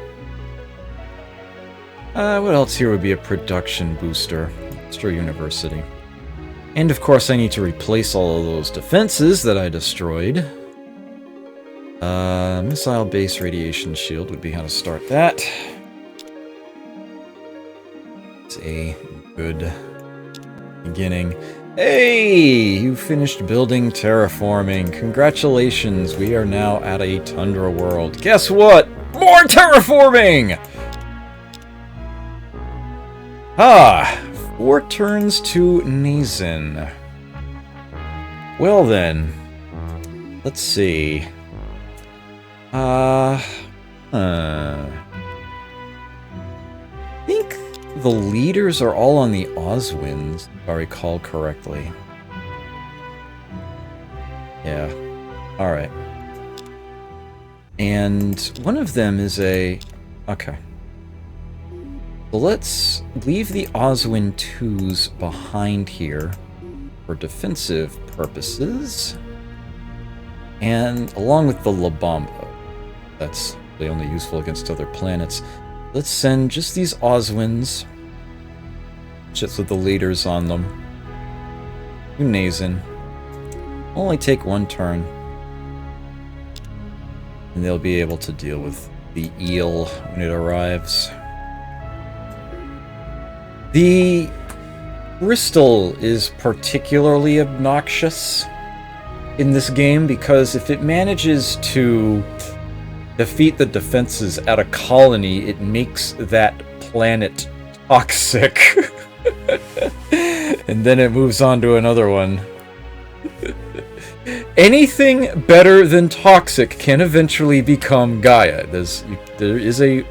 [SPEAKER 1] What else here would be a production booster? Extra University. And of course I need to replace all of those defenses that I destroyed. Missile base radiation shield would be how to start that. It's a good beginning. Hey! You finished building terraforming. Congratulations, we are now at a tundra world. Guess what? More terraforming! 4 turns to Nazen. Well then, let's see. I think the leaders are all on the Oswinds, if I recall correctly. Yeah. Alright. And one of them is a... Okay. So let's leave the Oswin 2s behind here for defensive purposes. And along with the Labamba, that's really only useful against other planets. Let's send just these Oswins, just with the leaders on them, to Nazen. Only take 1 turn. And they'll be able to deal with the eel when it arrives. The crystal is particularly obnoxious in this game because if it manages to defeat the defenses at a colony, it makes that planet toxic. And then it moves on to another one. Anything better than toxic can eventually become Gaia. There is a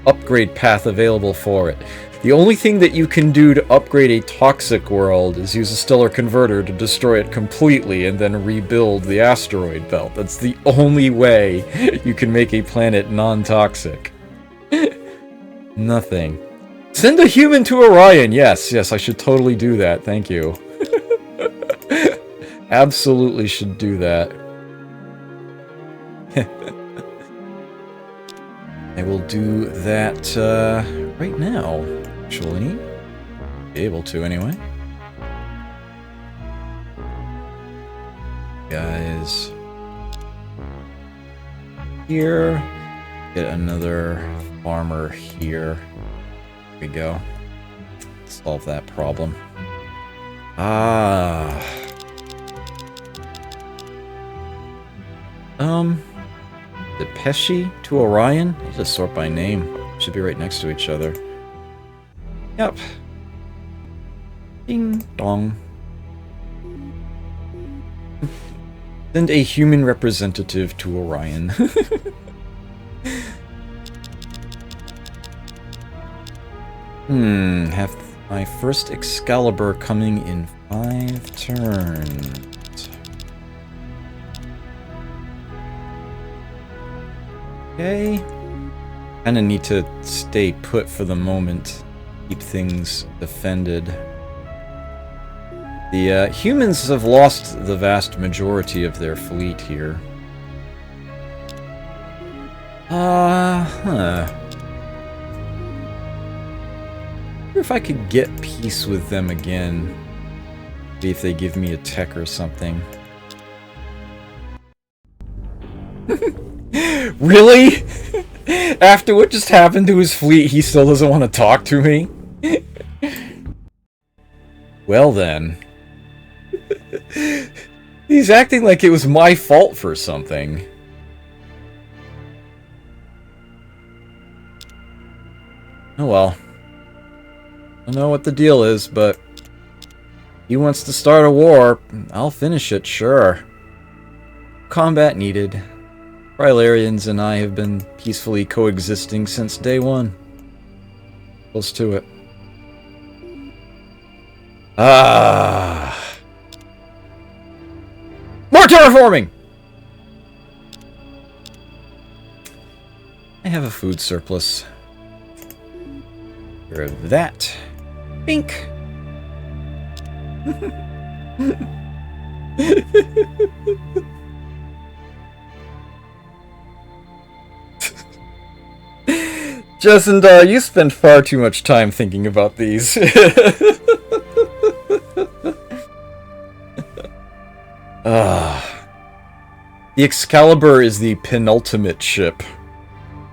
[SPEAKER 1] upgrade path available for it. The only thing that you can do to upgrade a toxic world is use a stellar converter to destroy it completely and then rebuild the asteroid belt. That's the only way you can make a planet non-toxic. Nothing. Send a human to Orion! Yes, I should totally do that. Thank you. Absolutely should do that. I will do that right now. Actually, be able to anyway. Guys, here, get another farmer here. There we go. Solve that problem. The Pesci to Orion? I'll just sort by name. Should be right next to each other. Yep. Ding dong. Send a human representative to Orion. Have my first Excalibur coming in 5 turns. Okay. Kinda need to stay put for the moment. Keep things defended. The humans have lost the vast majority of their fleet here. I wonder if I could get peace with them again. Maybe if they give me a tech or something. Really? After what just happened to his fleet, he still doesn't want to talk to me? Well then. He's acting like it was my fault for something. Oh well. I don't know what the deal is, but he wants to start a war. I'll finish it, sure. Combat needed. Prilarians and I have been peacefully coexisting since day 1. Close to it. More terraforming! I have a food surplus. Get rid of that. Bink! Jason, you spend far too much time thinking about these. The Excalibur is the penultimate ship.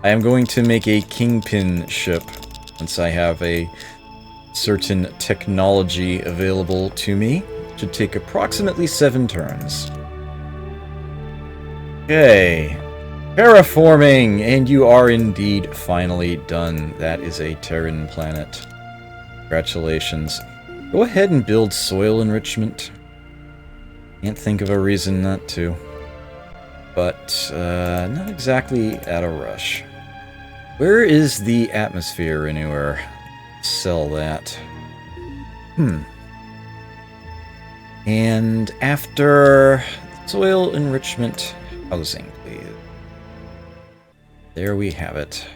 [SPEAKER 1] I am going to make a Kingpin ship once I have a certain technology available to me. It should take approximately 7 turns. Okay. Terraforming! And you are indeed finally done. That is a Terran planet. Congratulations. Go ahead and build soil enrichment. Can't think of a reason not to. But, not exactly at a rush. Where is the atmosphere renewer? Sell that. And after soil enrichment, housing, please. There we have it.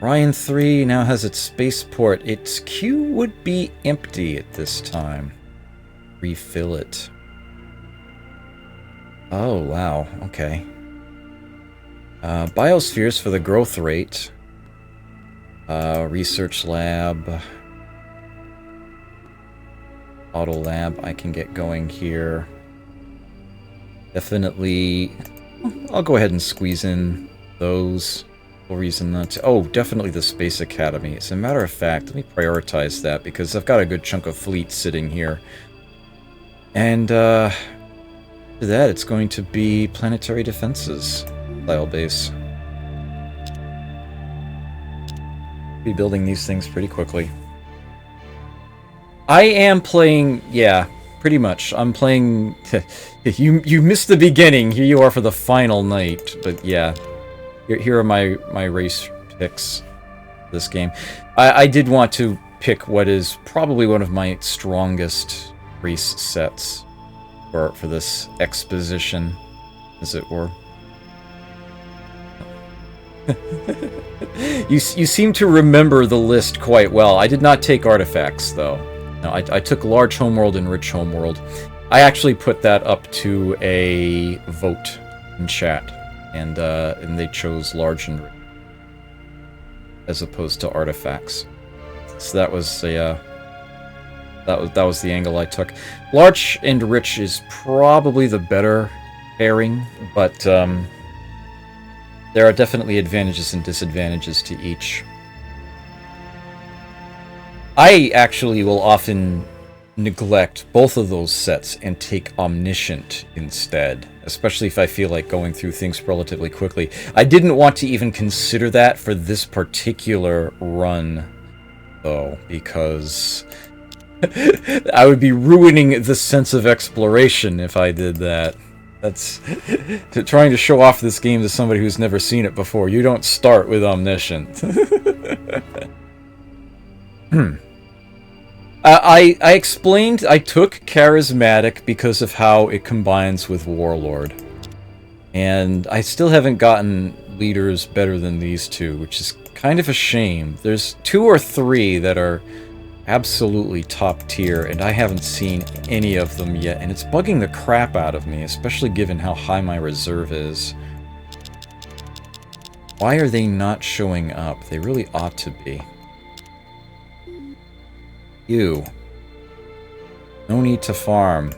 [SPEAKER 1] Orion III now has its spaceport. Its queue would be empty at this time. Refill it. Oh, wow. Okay. Biospheres for the growth rate. Research lab. Auto lab I can get going here. Definitely... I'll go ahead and squeeze in those. No reason not to. Oh, definitely the Space Academy. As a matter of fact, let me prioritize that because I've got a good chunk of fleet sitting here. And, after that, it's going to be Planetary Defenses. Style base. Be building these things pretty quickly. I am playing, yeah, pretty much. I'm playing... you missed the beginning. Here you are for the final night. But yeah, here are my race picks for this game. I did want to pick what is probably one of my strongest race sets for this exposition, as it were. You seem to remember the list quite well. I did not take artifacts, though. No, I took Large Homeworld and Rich Homeworld. I actually put that up to a vote in chat, and they chose Large and Rich as opposed to artifacts. So that was a that was the angle I took. Large and Rich is probably the better pairing, but there are definitely advantages and disadvantages to each. I actually will often neglect both of those sets and take Omniscient instead, especially if I feel like going through things relatively quickly. I didn't want to even consider that for this particular run, though, because I would be ruining the sense of exploration if I did that. That's trying to show off this game to somebody who's never seen it before. You don't start with Omniscient. I explained I took Charismatic because of how it combines with Warlord. And I still haven't gotten leaders better than these two, which is kind of a shame. There's 2 or 3 that are absolutely top tier, and I haven't seen any of them yet, and it's bugging the crap out of me, especially given how high my reserve is. Why are they not showing up? They really ought to be. You. No need to farm.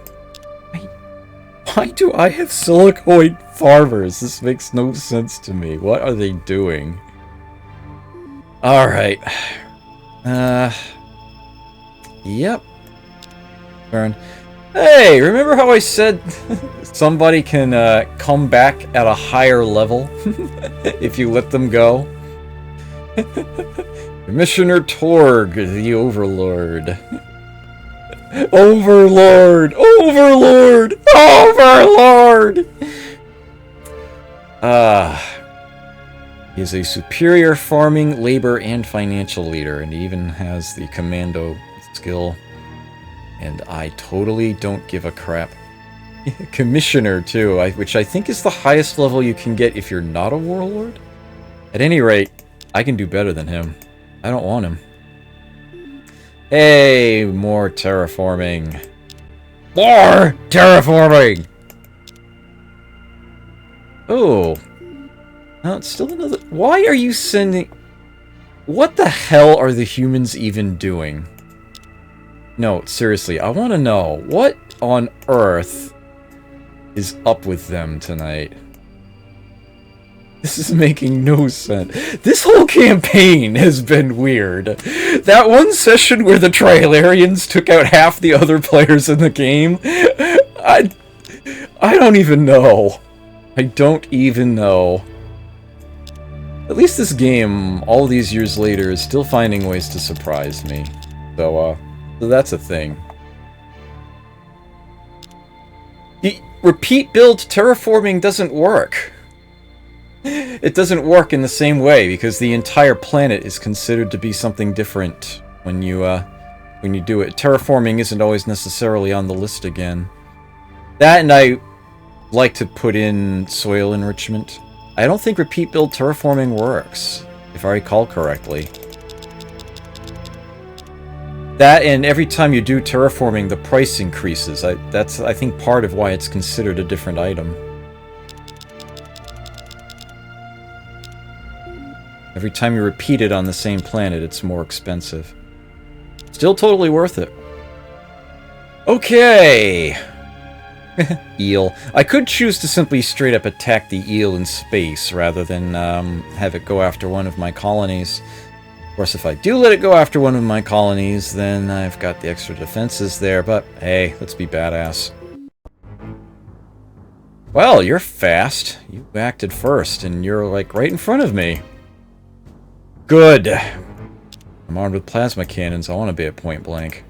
[SPEAKER 1] Why do I have silicoid farmers? This makes no sense to me. What are they doing? Alright. Yep. Turn. Hey, remember how I said somebody can come back at a higher level if you let them go? Commissioner Torg, the Overlord. Overlord! Overlord! Overlord! He is a superior farming, labor, and financial leader, and he even has the commando skill. And I totally don't give a crap. Commissioner, too, which I think is the highest level you can get if you're not a warlord. At any rate, I can do better than him. I don't want him. Hey, more terraforming. More terraforming! Oh. No, it's still another... Why are you sending... What the hell are the humans even doing? No, seriously, I want to know. What on earth is up with them tonight? This is making no sense. This whole campaign has been weird. That one session where the Trilarians took out half the other players in the game, I don't even know. I don't even know. At least this game, all these years later, is still finding ways to surprise me. So that's a thing. Repeat build terraforming doesn't work. It doesn't work in the same way because the entire planet is considered to be something different when you do it. Terraforming isn't always necessarily on the list again. That, and I like to put in soil enrichment. I don't think repeat build terraforming works, if I recall correctly. That, and every time you do terraforming, the price increases. That's, I think, part of why it's considered a different item. Every time you repeat it on the same planet, it's more expensive. Still totally worth it. Okay! Eel. I could choose to simply straight up attack the eel in space, rather than have it go after one of my colonies. Of course, if I do let it go after one of my colonies, then I've got the extra defenses there, but hey, let's be badass. Well, you're fast. You acted first, and you're, like, right in front of me. Good. I'm armed with plasma cannons. I want to be at point blank.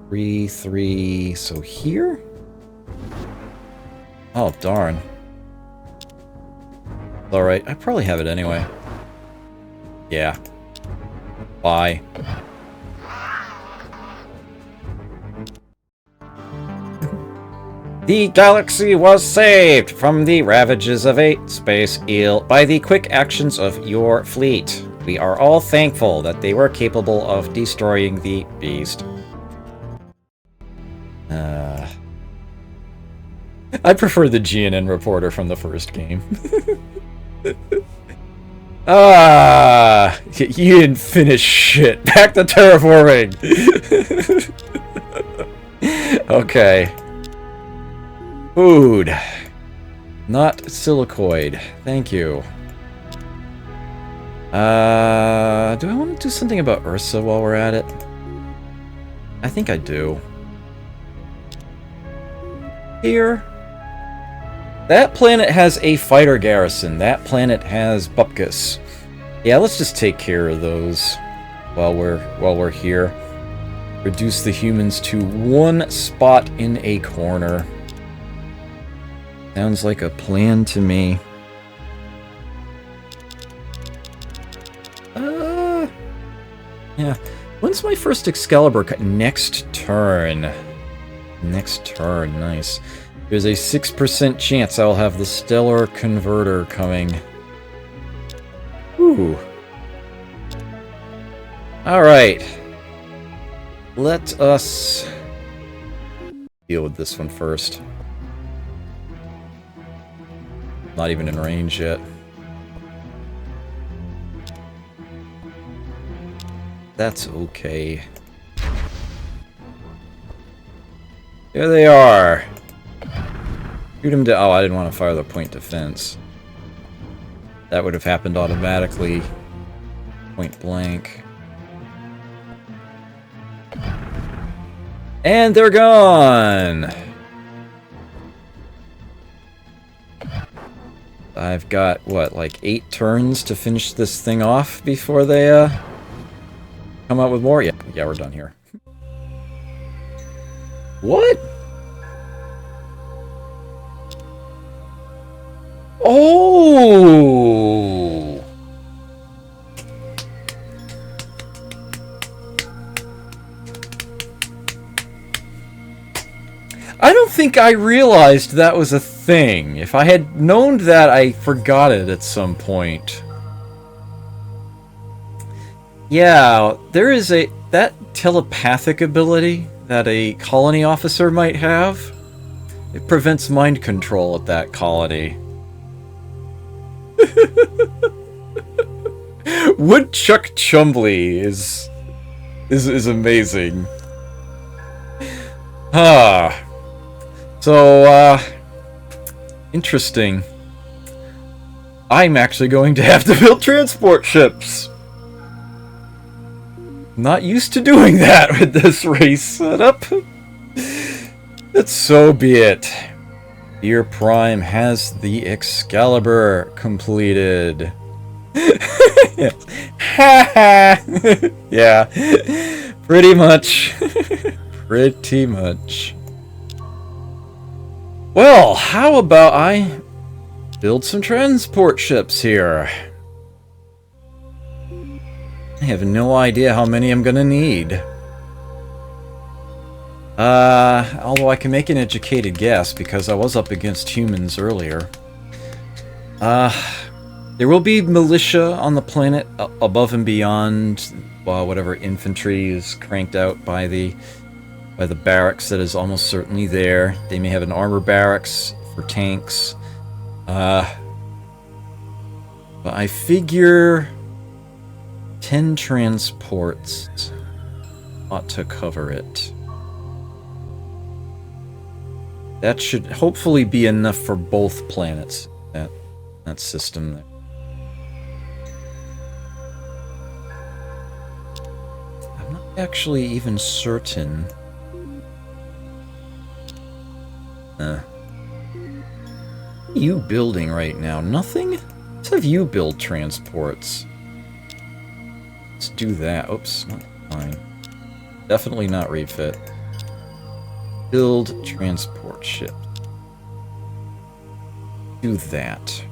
[SPEAKER 1] 3, so here? Oh, darn. Alright, I probably have it anyway. Yeah. Bye. The galaxy was saved from the ravages of a space eel by the quick actions of your fleet. We are all thankful that they were capable of destroying the beast. I prefer the GNN reporter from the first game. You didn't finish shit. Back to terraforming. Okay. Food. Not silicoid. Thank you. Do I want to do something about Ursa while we're at it? I think I do. Here. That planet has a fighter garrison. That planet has Bupkis. Yeah, let's just take care of those while we're here. Reduce the humans to one spot in a corner. Sounds like a plan to me. Yeah. When's my first Excalibur cut? Next turn. Next turn, nice. There's a 6% chance I'll have the Stellar Converter coming. Ooh. Alright. Let us deal with this one first. Not even in range yet. That's okay. There they are. Shoot him down. Oh, I didn't want to fire the point defense. That would have happened automatically. Point blank. And they're gone! I've got, what, like 8 turns to finish this thing off before they, come out with more? Yeah, we're done here. What? Oh! I don't think I realized that was a thing. If I had known that, I forgot it at some point. Yeah, there is that telepathic ability that a colony officer might have. It prevents mind control at that colony. Woodchuck Chumbly is amazing. So, interesting. I'm actually going to have to build transport ships. Not used to doing that with this race setup. But so be it. Dear Prime has the Excalibur completed. Yeah, pretty much. Pretty much. Well, how about I build some transport ships here? I have no idea how many I'm gonna need. Although I can make an educated guess because I was up against humans earlier. There will be militia on the planet above and beyond whatever infantry is cranked out by the barracks that is almost certainly there. They may have an armor barracks for tanks. But I figure 10 transports ought to cover it. That should hopefully be enough for both planets, that system there. I'm not actually even certain. What are you building right now? Nothing? Let's have you build transports. Let's do that. Oops, not fine. Definitely not refit. Build transport ship. Do that.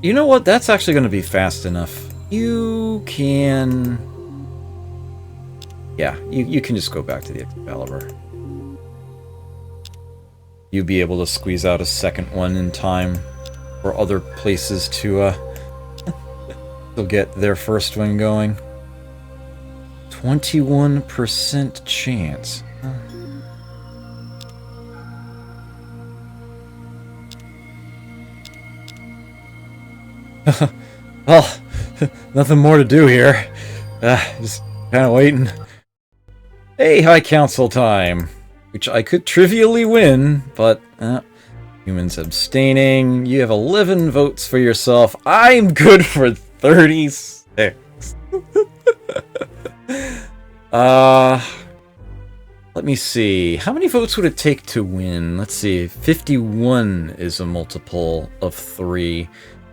[SPEAKER 1] You know what? That's actually going to be fast enough. You can... Yeah, you can just go back to the Excalibur. You'll be able to squeeze out a second one in time for other places to they'll get their first one going. 21% chance. Well, nothing more to do here. Just kind of waiting. Hey, High Council time! Which I could trivially win, but humans abstaining. You have 11 votes for yourself. I'm good for 36. Let me see. How many votes would it take to win? Let's see. 51 is a multiple of 3.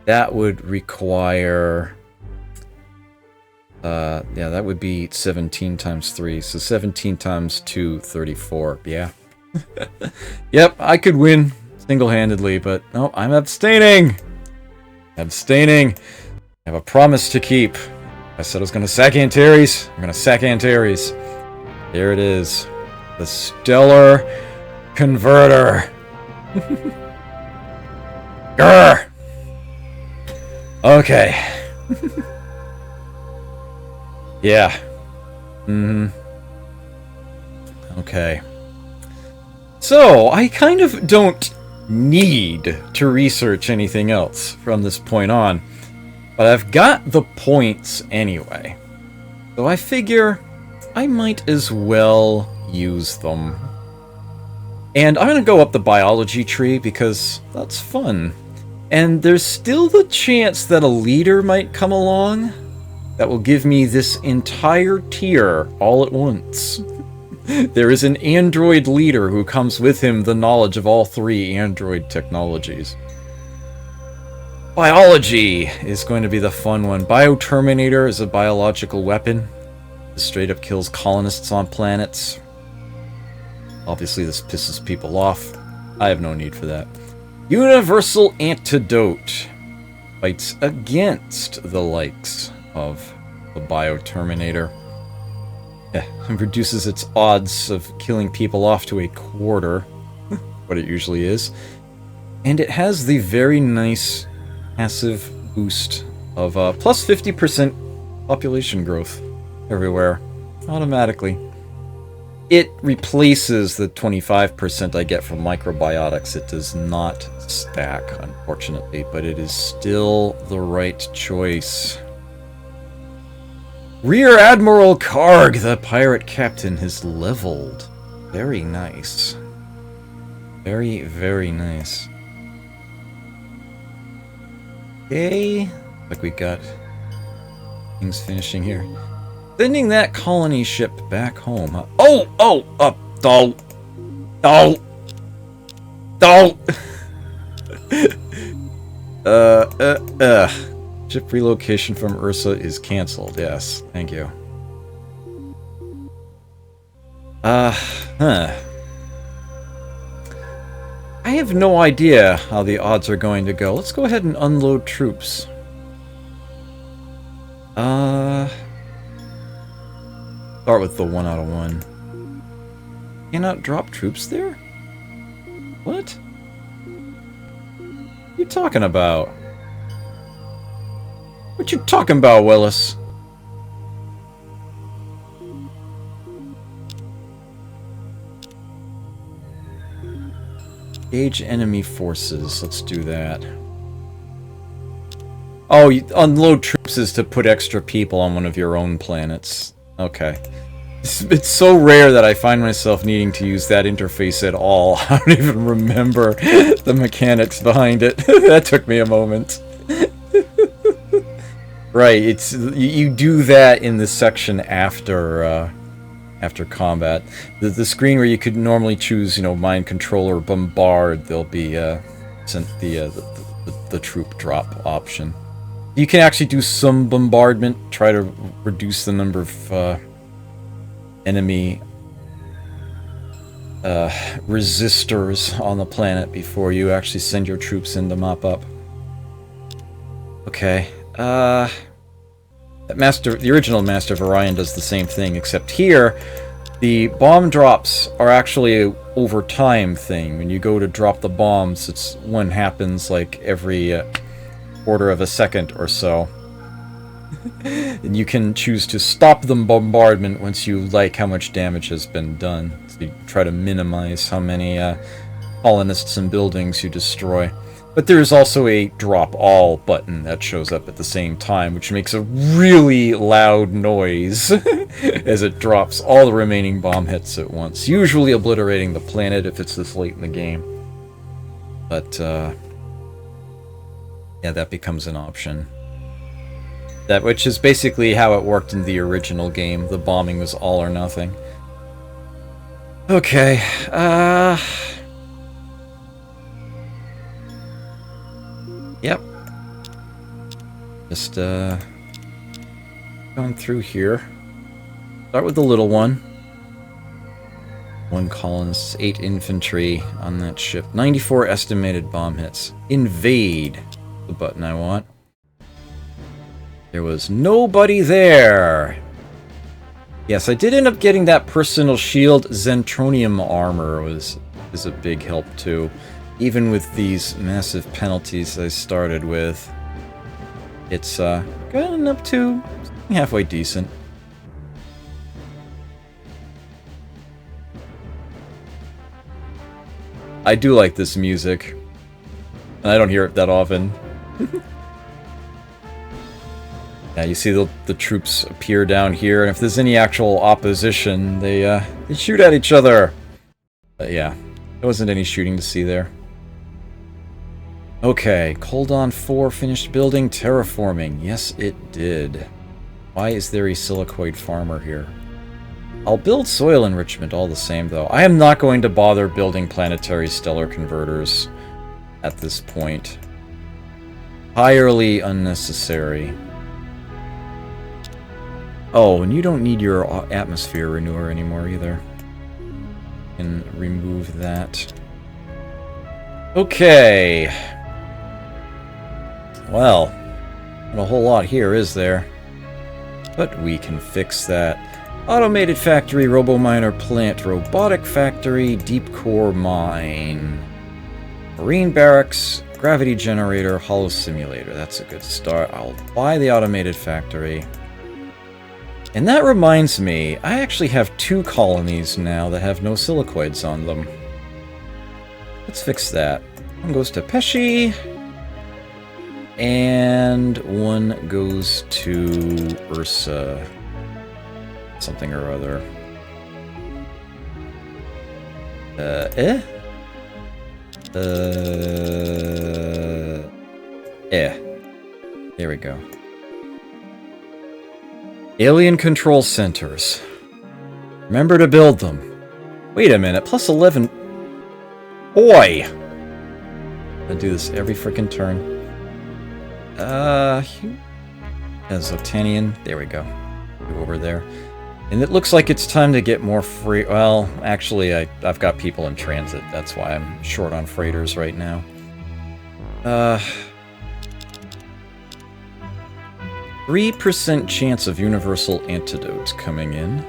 [SPEAKER 1] That would require... yeah, that would be 17 times 3. So 17 times 2, 34. Yeah. Yep, I could win single-handedly, but no, I'm abstaining. Abstaining. I have a promise to keep. I said I was going to sack Antares. I'm going to sack Antares. There it is. The Stellar Converter. Grr! Okay. Yeah. Okay. So, I kind of don't need to research anything else from this point on. But I've got the points anyway. So I figure I might as well use them. And I'm going to go up the biology tree because that's fun. And there's still the chance that a leader might come along that will give me this entire tier all at once. There is an android leader who comes with him the knowledge of all 3 android technologies. Biology is going to be the fun one. Bioterminator is a biological weapon. It straight up kills colonists on planets. Obviously this pisses people off. I have no need for that. Universal Antidote fights against the likes of the Bioterminator. It reduces its odds of killing people off to a quarter, what it usually is. And it has the very nice passive boost of plus 50% population growth everywhere, automatically. It replaces the 25% I get from microbiotics. It does not stack, unfortunately, but it is still the right choice. Rear Admiral Karg, the pirate captain, has leveled. Very nice. Very, very nice. Okay. Like we got things finishing here. Sending that colony ship back home. Huh? Ship relocation from Ursa is cancelled. Yes, thank you. I have no idea how the odds are going to go. Let's go ahead and unload troops. Start with the 1 out of 1. Cannot drop troops there? What? What are you talking about? What you talking about, Willis? Engage enemy forces. Let's do that. Oh, unload troops is to put extra people on one of your own planets. Okay. It's so rare that I find myself needing to use that interface at all. I don't even remember the mechanics behind it. That took me a moment. Right, it's you do that in the section after combat. The screen where you could normally choose, you know, mind control or bombard, there'll be sent the troop drop option. You can actually do some bombardment, try to reduce the number of enemy resistors on the planet before you actually send your troops in to mop up. Okay. The original Master of Orion does the same thing, except here, the bomb drops are actually a over time thing. When you go to drop the bombs, one happens like every quarter of a second or so. And you can choose to stop the bombardment once you like how much damage has been done. So you try to minimize how many colonists and buildings you destroy. But there is also a drop all button that shows up at the same time, which makes a really loud noise as it drops all the remaining bomb hits at once, usually obliterating the planet if it's this late in the game. But, yeah, that becomes an option. Which is basically how it worked in the original game. The bombing was all or nothing. Okay, Yep. Just, going through here. Start with the little one. 1 colonist, 8 infantry on that ship. 94 estimated bomb hits. Invade. The button I want. There was nobody there. Yes, I did end up getting that personal shield. Zentronium armor is a big help too. Even with these massive penalties I started with, it's gotten up to halfway decent. I do like this music. I don't hear it that often. Yeah, you see the troops appear down here, and if there's any actual opposition, they shoot at each other. But yeah, there wasn't any shooting to see there. Okay, Coldon 4 finished building terraforming. Yes, it did. Why is there a silicoid farmer here? I'll build soil enrichment all the same, though. I am not going to bother building planetary stellar converters at this point. Entirely unnecessary. Oh, and you don't need your atmosphere renewer anymore either. You can remove that. Okay. Well, not a whole lot here, is there? But we can fix that. Automated factory, robo-miner plant, robotic factory, deep core mine. Marine barracks, Gravity generator, hollow simulator. That's a good start. I'll buy the automated factory. And that reminds me, I actually have 2 colonies now that have no silicoids on them. Let's fix that. One goes to Pesci. And one goes to Ursa. Something or other. There we go. Alien control centers. Remember to build them. Wait a minute, plus 11. Boy! I do this every freaking turn. Zotanian. There we go. Go over there. And it looks like it's time to get more free. Well, actually, I've got people in transit. That's why I'm short on freighters right now. 3% chance of universal antidote coming in.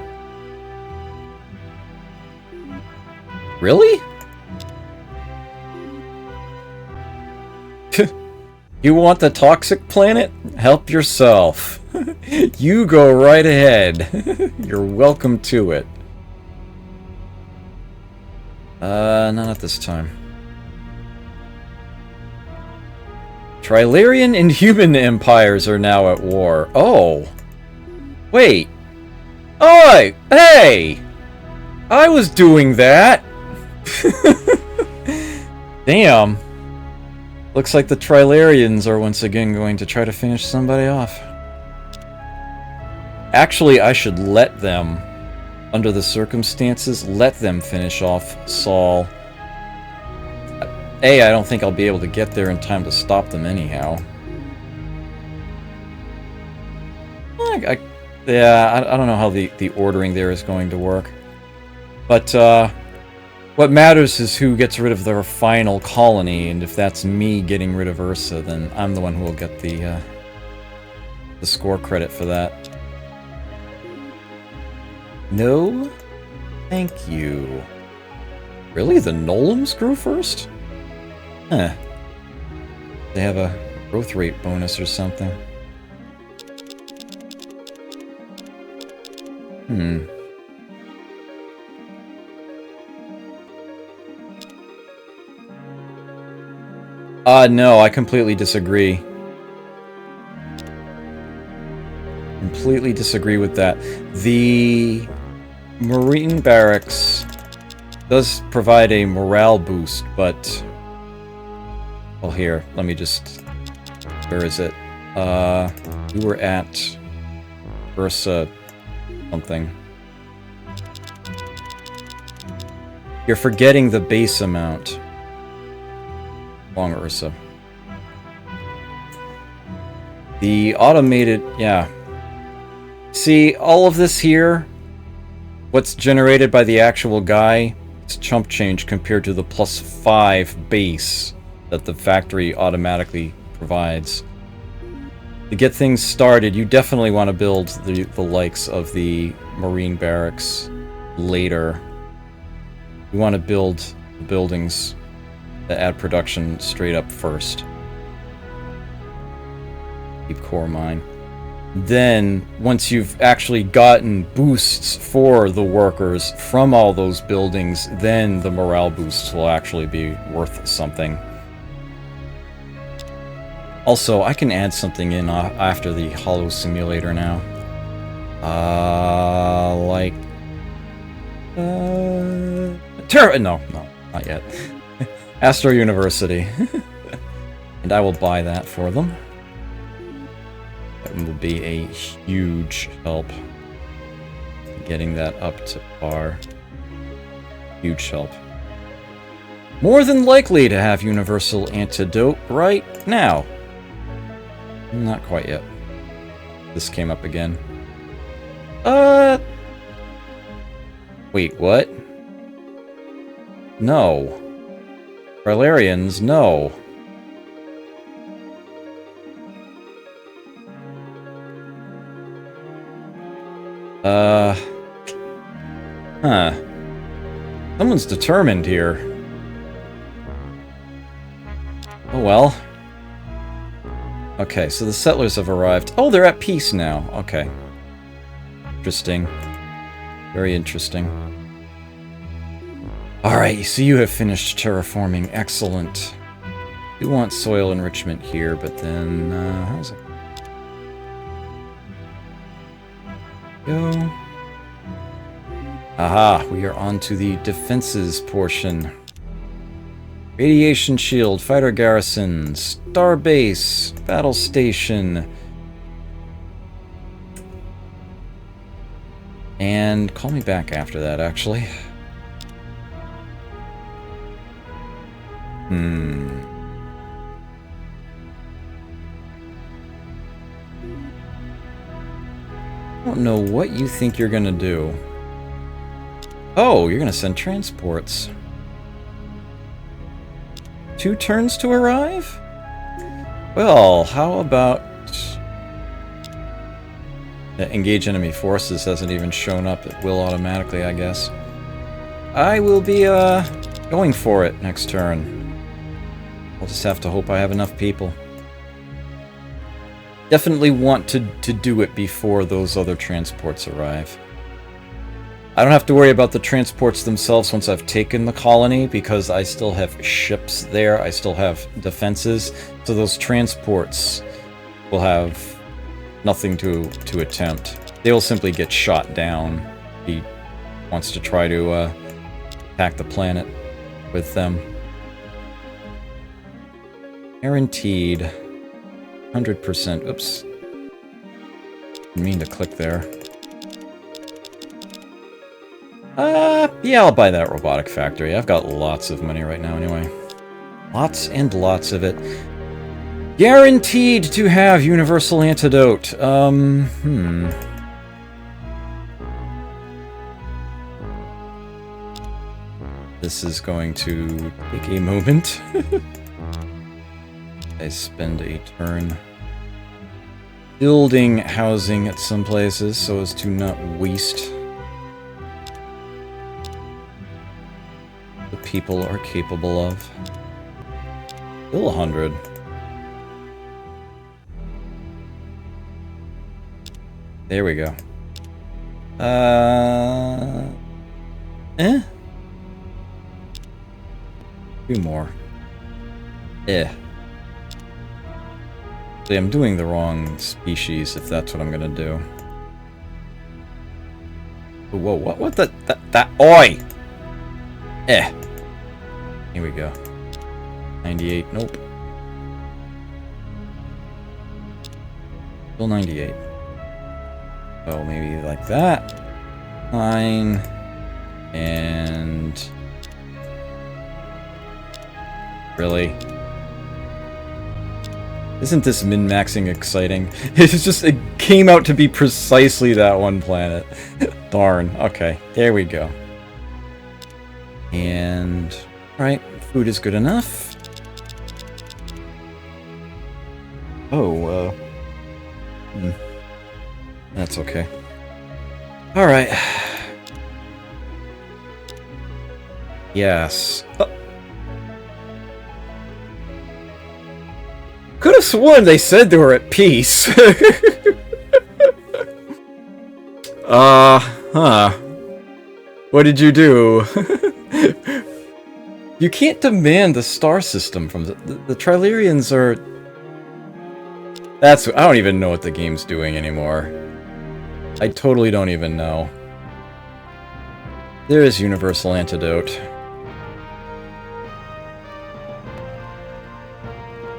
[SPEAKER 1] Really? You want the toxic planet? Help yourself. You go right ahead. You're welcome to it. Not at this time. Trilarian and human empires are now at war. Oh. Wait. Oi! Hey! I was doing that! Damn. Looks like the Trilarians are once again going to try to finish somebody off. Actually, I should let them, under the circumstances, let them finish off Saul. I don't think I'll be able to get there in time to stop them anyhow. I don't know how the ordering there is going to work. But, what matters is who gets rid of their final colony, and if that's me getting rid of Ursa, then I'm the one who will get the score credit for that. No? Thank you. Really? The Nolams grew first? Huh. They have a growth rate bonus or something. No, I completely disagree. Completely disagree with that. The Marine Barracks does provide a morale boost, but... Well, here, let me just... Where is it? We were at... Ursa... something. You're forgetting the base amount. Long Ursa. The automated... yeah. See, all of this here, what's generated by the actual guy, it's chump change compared to the +5 base that the factory automatically provides. To get things started, you definitely want to build the likes of the Marine Barracks later. You want to build the buildings that add production straight up first. Keep core mine. Then, once you've actually gotten boosts for the workers from all those buildings, then the morale boosts will actually be worth something. Also, I can add something in after the hollow simulator now. Like... No, not yet. Astro University. And I will buy that for them. That will be a huge help. Getting that up to par. Huge help. More than likely to have universal antidote right now. Not quite yet. This came up again. Wait, what? No. Trilarians, no. Huh. Someone's determined here. Oh well. Okay, so the settlers have arrived. Oh, they're at peace now. Okay. Interesting. Very interesting. Alright, so you have finished terraforming. Excellent. We want soil enrichment here, but then, how's it go? Aha, we are on to the defenses portion. Radiation shield, fighter garrison, star base, battle station. And call me back after that, actually. I don't know what you think you're gonna do. Oh, you're gonna send transports. 2 turns to arrive? Well, how about... engage enemy forces hasn't even shown up. It will automatically, I guess. I will be, going for it next turn. I'll just have to hope I have enough people. Definitely want to do it before those other transports arrive. I don't have to worry about the transports themselves once I've taken the colony, because I still have ships there, I still have defenses, so those transports will have nothing to attempt. They'll simply get shot down if he wants to try to attack the planet with them. Guaranteed. 100%. Oops. Didn't mean to click there. Yeah, I'll buy that robotic factory. I've got lots of money right now anyway. Lots and lots of it. Guaranteed to have universal antidote. This is going to take a moment. I spend a turn building housing at some places so as to not waste the people are capable of. Still 100. There we go. Two more. I'm doing the wrong species if that's what I'm gonna do. Whoa, what that oi! Here we go. 98, nope. Still 98. So maybe like that. 9. And... Really? Isn't this min-maxing exciting? It came out to be precisely that one planet. Darn. Okay, there we go. And... Alright, food is good enough. Oh, that's okay. Alright. Yes. Could have sworn they said they were at peace. What did you do? You can't demand the star system from the Trilarians are... I don't even know what the game's doing anymore. I totally don't even know. There is universal antidote.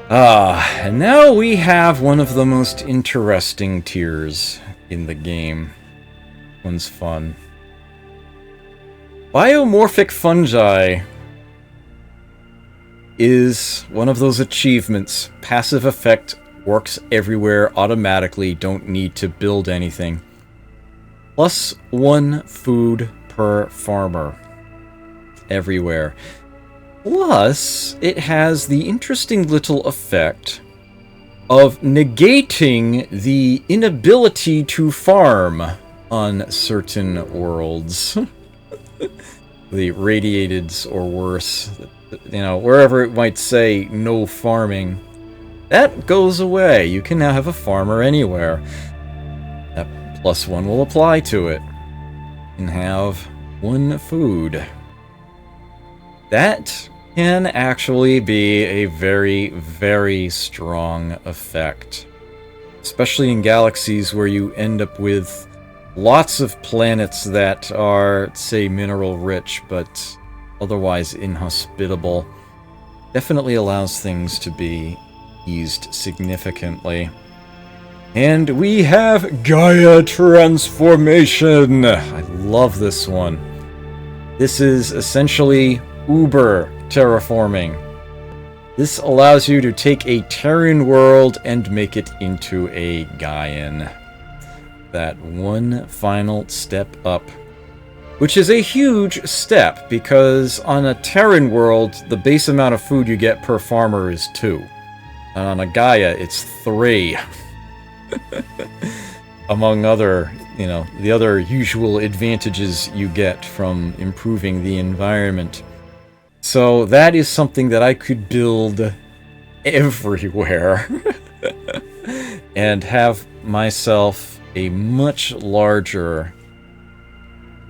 [SPEAKER 1] And now we have one of the most interesting tiers in the game. One's fun. Biomorphic fungi is one of those achievements. Passive effect works everywhere automatically, don't need to build anything. +1 food per farmer. Everywhere. Plus, it has the interesting little effect of negating the inability to farm on certain worlds. the radiateds or worse, you know, wherever it might say no farming, that goes away. You can now have a farmer anywhere. That +1 will apply to it. You can have 1 food. That can actually be a very, very strong effect. Especially in galaxies where you end up with lots of planets that are, say, mineral rich, but otherwise inhospitable. Definitely allows things to be eased significantly. And we have Gaia Transformation! I love this one. This is essentially Uber terraforming. This allows you to take a Terran world and make it into a Gaian. That one final step up. Which is a huge step, because on a Terran world, the base amount of food you get per farmer is 2. And on a Gaia, it's 3. Among other, you know, the other usual advantages you get from improving the environment. So that is something that I could build everywhere. And have myself a much larger,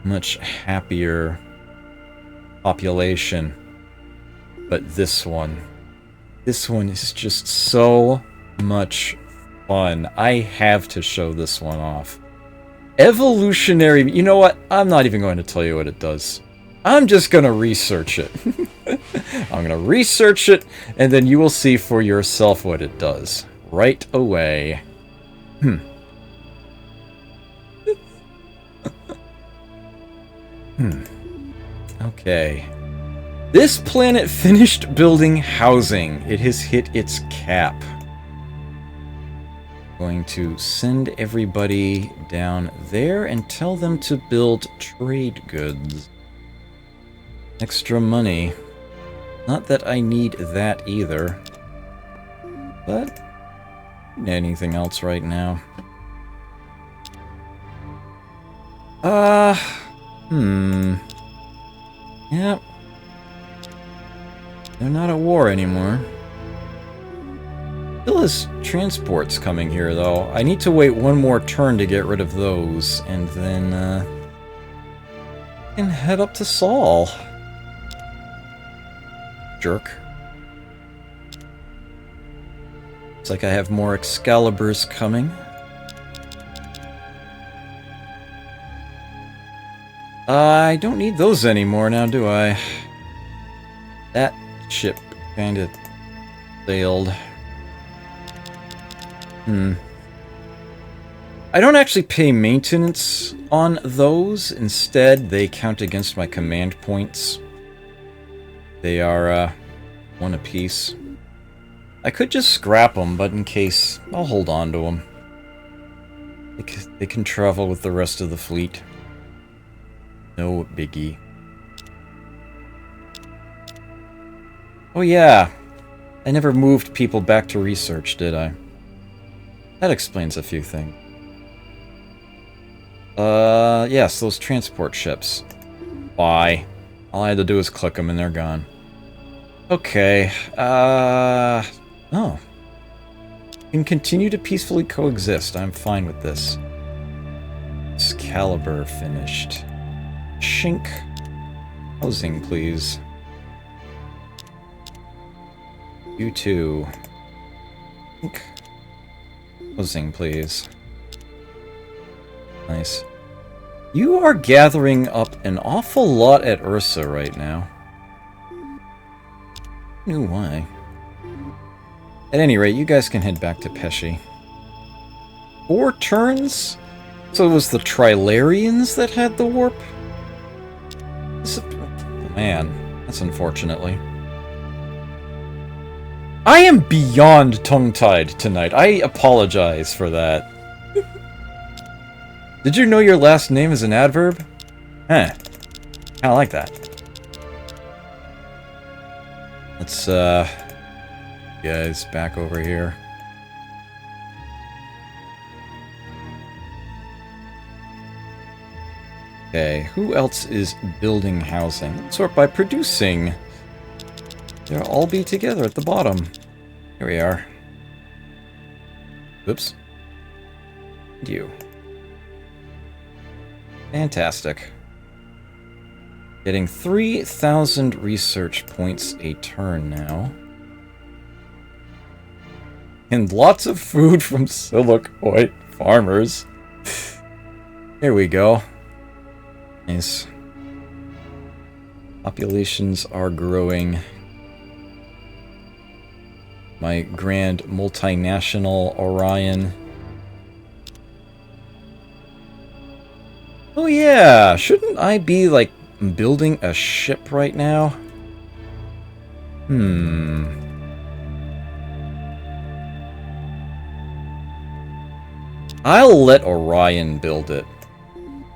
[SPEAKER 1] much happier population. But this one is just so much fun. I have to show this one off. Evolutionary, you know what? I'm not even going to tell you what it does. I'm just going to research it. I'm going to research it, and then you will see for yourself what it does. Right away. Okay. This planet finished building housing. It has hit its cap. Going to send everybody down there and tell them to build trade goods. Extra money. Not that I need that either. But anything else right now? Yep. They're not at war anymore. Still has transports coming here, though. I need to wait one more turn to get rid of those, and then, I can head up to Sol. Jerk. Looks like I have more Excaliburs coming. I don't need those anymore now, do I? That ship kinda sailed. I don't actually pay maintenance on those. Instead, they count against my command points. They are, 1 apiece. I could just scrap them, but in case, I'll hold on to them. They can travel with the rest of the fleet. No biggie. Oh yeah, I never moved people back to research, did I? That explains a few things. Yes, those transport ships. Why? All I had to do was click them and they're gone. Okay, oh. Can continue to peacefully coexist. I'm fine with this. Excalibur finished. Shink. Housing, please. You too. Shink. Housing, please. Nice. You are gathering up an awful lot at Ursa right now. Who knew why? At any rate, you guys can head back to Pesci. 4 turns? So it was the Trilarians that had the warp? Man, that's unfortunately. I am beyond tongue-tied tonight. I apologize for that. Did you know your last name is an adverb? Huh. Kinda like that. Let's, guys, back over here. Okay, who else is building housing? Let's sort by producing. They'll all be together at the bottom. Here we are. Oops. And you. Fantastic. Getting 3,000 research points a turn now. And lots of food from silicoid farmers. Here we go. Nice. Populations are growing. My grand multinational Orion. Oh yeah, shouldn't I be, like, building a ship right now? I'll let Orion build it.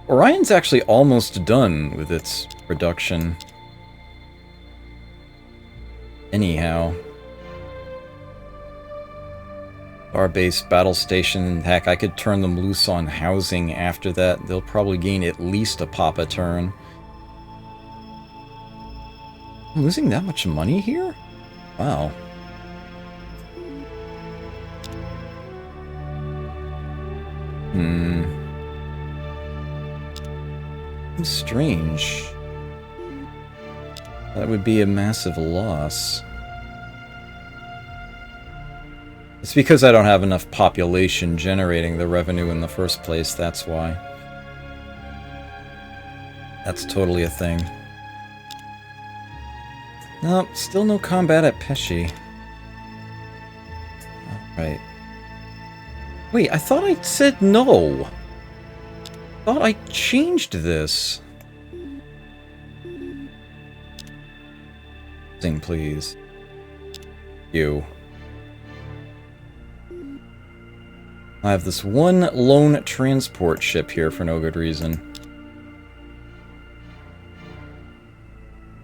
[SPEAKER 1] Orion's actually almost done with its production. Anyhow. Our base battle station, heck, I could turn them loose on housing after that. They'll probably gain at least a pop a turn. I'm losing that much money here? Wow. Strange. That would be a massive loss. It's because I don't have enough population generating the revenue in the first place, that's why. That's totally a thing. Nope, still no combat at Pesci. Alright. Wait, I thought I said no! I thought I changed this. Sing, please. You. I have this one lone transport ship here for no good reason.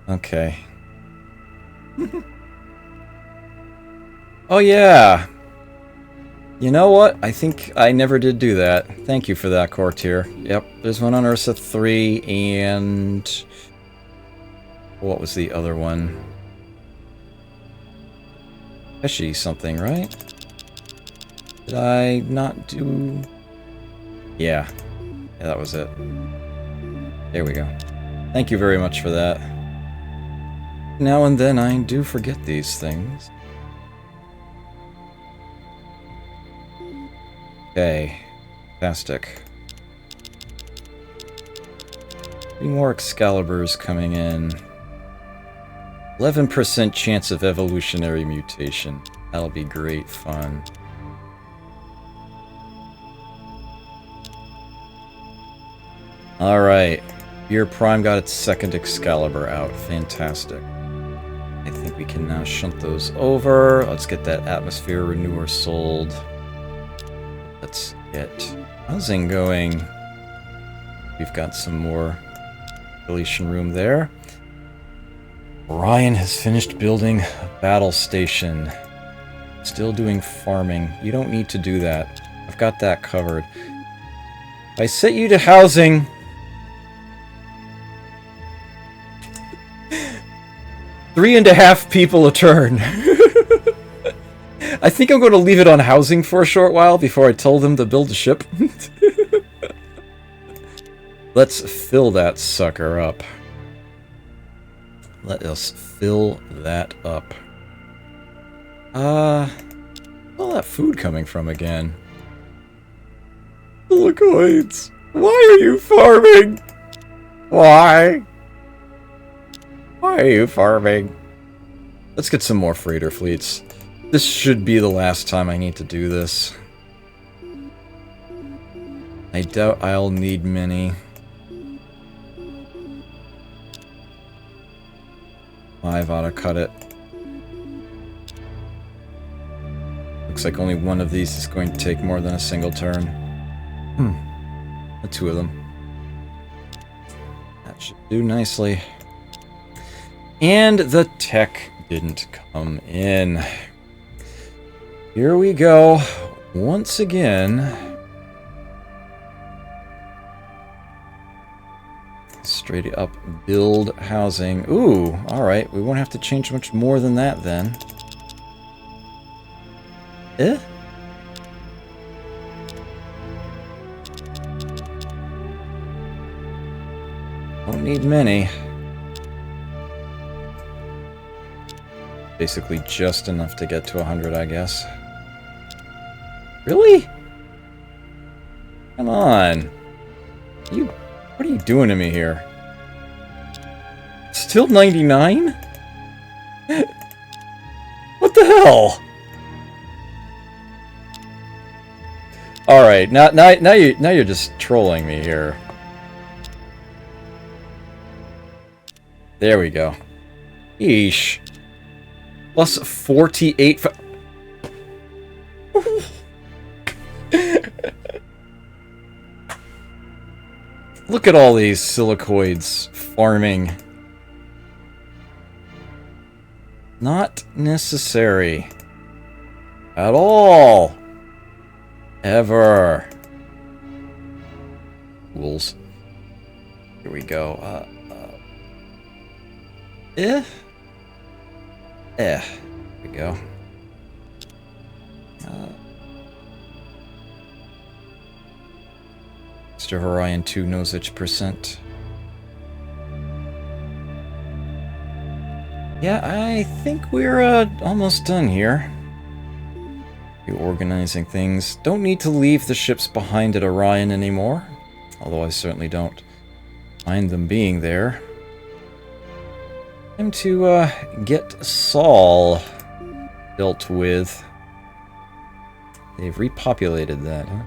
[SPEAKER 1] Okay. Oh yeah! You know what? I think I never did do that. Thank you for that, Courtier. Yep, there's one on Ursa 3, and... what was the other one? Pesci something, right? Did I not do... yeah. Yeah, that was it. There we go. Thank you very much for that. Now and then I do forget these things. Okay. Fantastic. 3 more Excaliburs coming in. 11% chance of evolutionary mutation. That'll be great fun. Alright. Beer Prime got its second Excalibur out. Fantastic. I think we can now shunt those over. Let's get that Atmosphere Renewer sold. Let's get housing going. We've got some more deletion room there. Orion has finished building a battle station. Still doing farming. You don't need to do that. I've got that covered. I set you to housing. Three and a half people a turn. I think I'm going to leave it on housing for a short while before I tell them to build a ship. Let's fill that sucker up. Let us fill that up. Where's all that food coming from again? Silicoids! Why are you farming? Why? Why are you farming? Let's get some more freighter fleets. This should be the last time I need to do this. I doubt I'll need many. 5 ought to cut it. Looks like only one of these is going to take more than a single turn. The 2 of them. That should do nicely. And the tech didn't come in. Here we go. Once again. Straight up build housing. Ooh, alright. We won't have to change much more than that then. Eh? Don't need many. Basically just enough to get to 100, I guess. Really? Come on. What are you doing to me here? Still 99? What the hell? Alright, now you're just trolling me here. There we go. Eesh. Plus 48. Look at all these silicoids farming. Not necessary. At all. Ever. Fools. Here we go. Here we go. Mr. Orion II knows its percent. Yeah, I think we're almost done here. Reorganizing things. Don't need to leave the ships behind at Orion anymore. Although I certainly don't mind them being there. Time to get Saul dealt with. They've repopulated that, huh?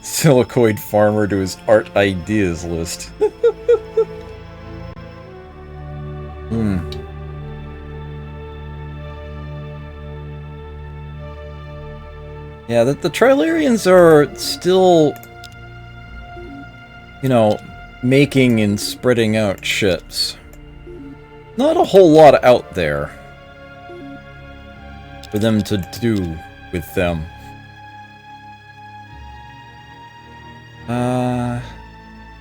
[SPEAKER 1] Silicoid farmer to his art ideas list. Yeah, the Trilarians are still, you know, making and spreading out ships. Not a whole lot out there for them to do with them.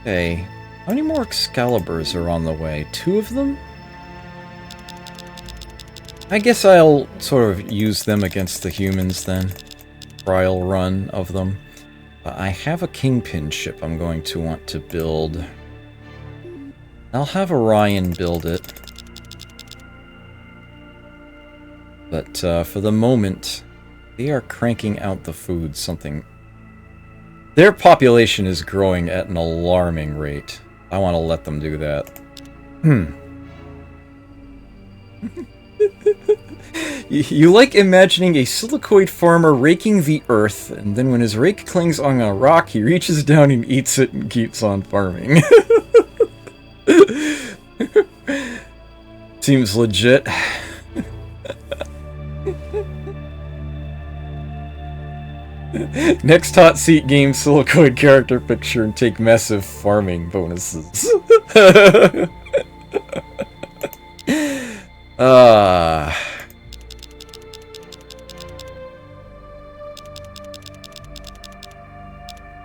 [SPEAKER 1] Okay. How many more Excaliburs are on the way? 2 of them? I guess I'll sort of use them against the humans then. Trial run of them. I have a Kingpin ship I'm going to want to build. I'll have Orion build it. But for the moment, they are cranking out the food something. Their population is growing at an alarming rate. I want to let them do that. You like imagining a silicoid farmer raking the earth, and then when his rake clings on a rock, he reaches down and eats it and keeps on farming. Seems legit. Next hot seat game, silicoid character picture and take massive farming bonuses.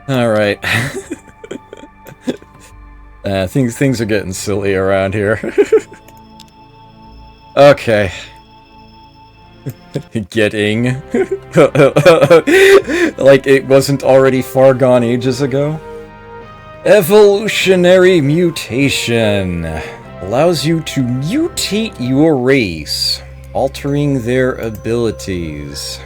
[SPEAKER 1] Alright. Things are getting silly around here. Okay. Getting. Like it wasn't already far gone ages ago? Evolutionary mutation. Allows you to mutate your race, altering their abilities.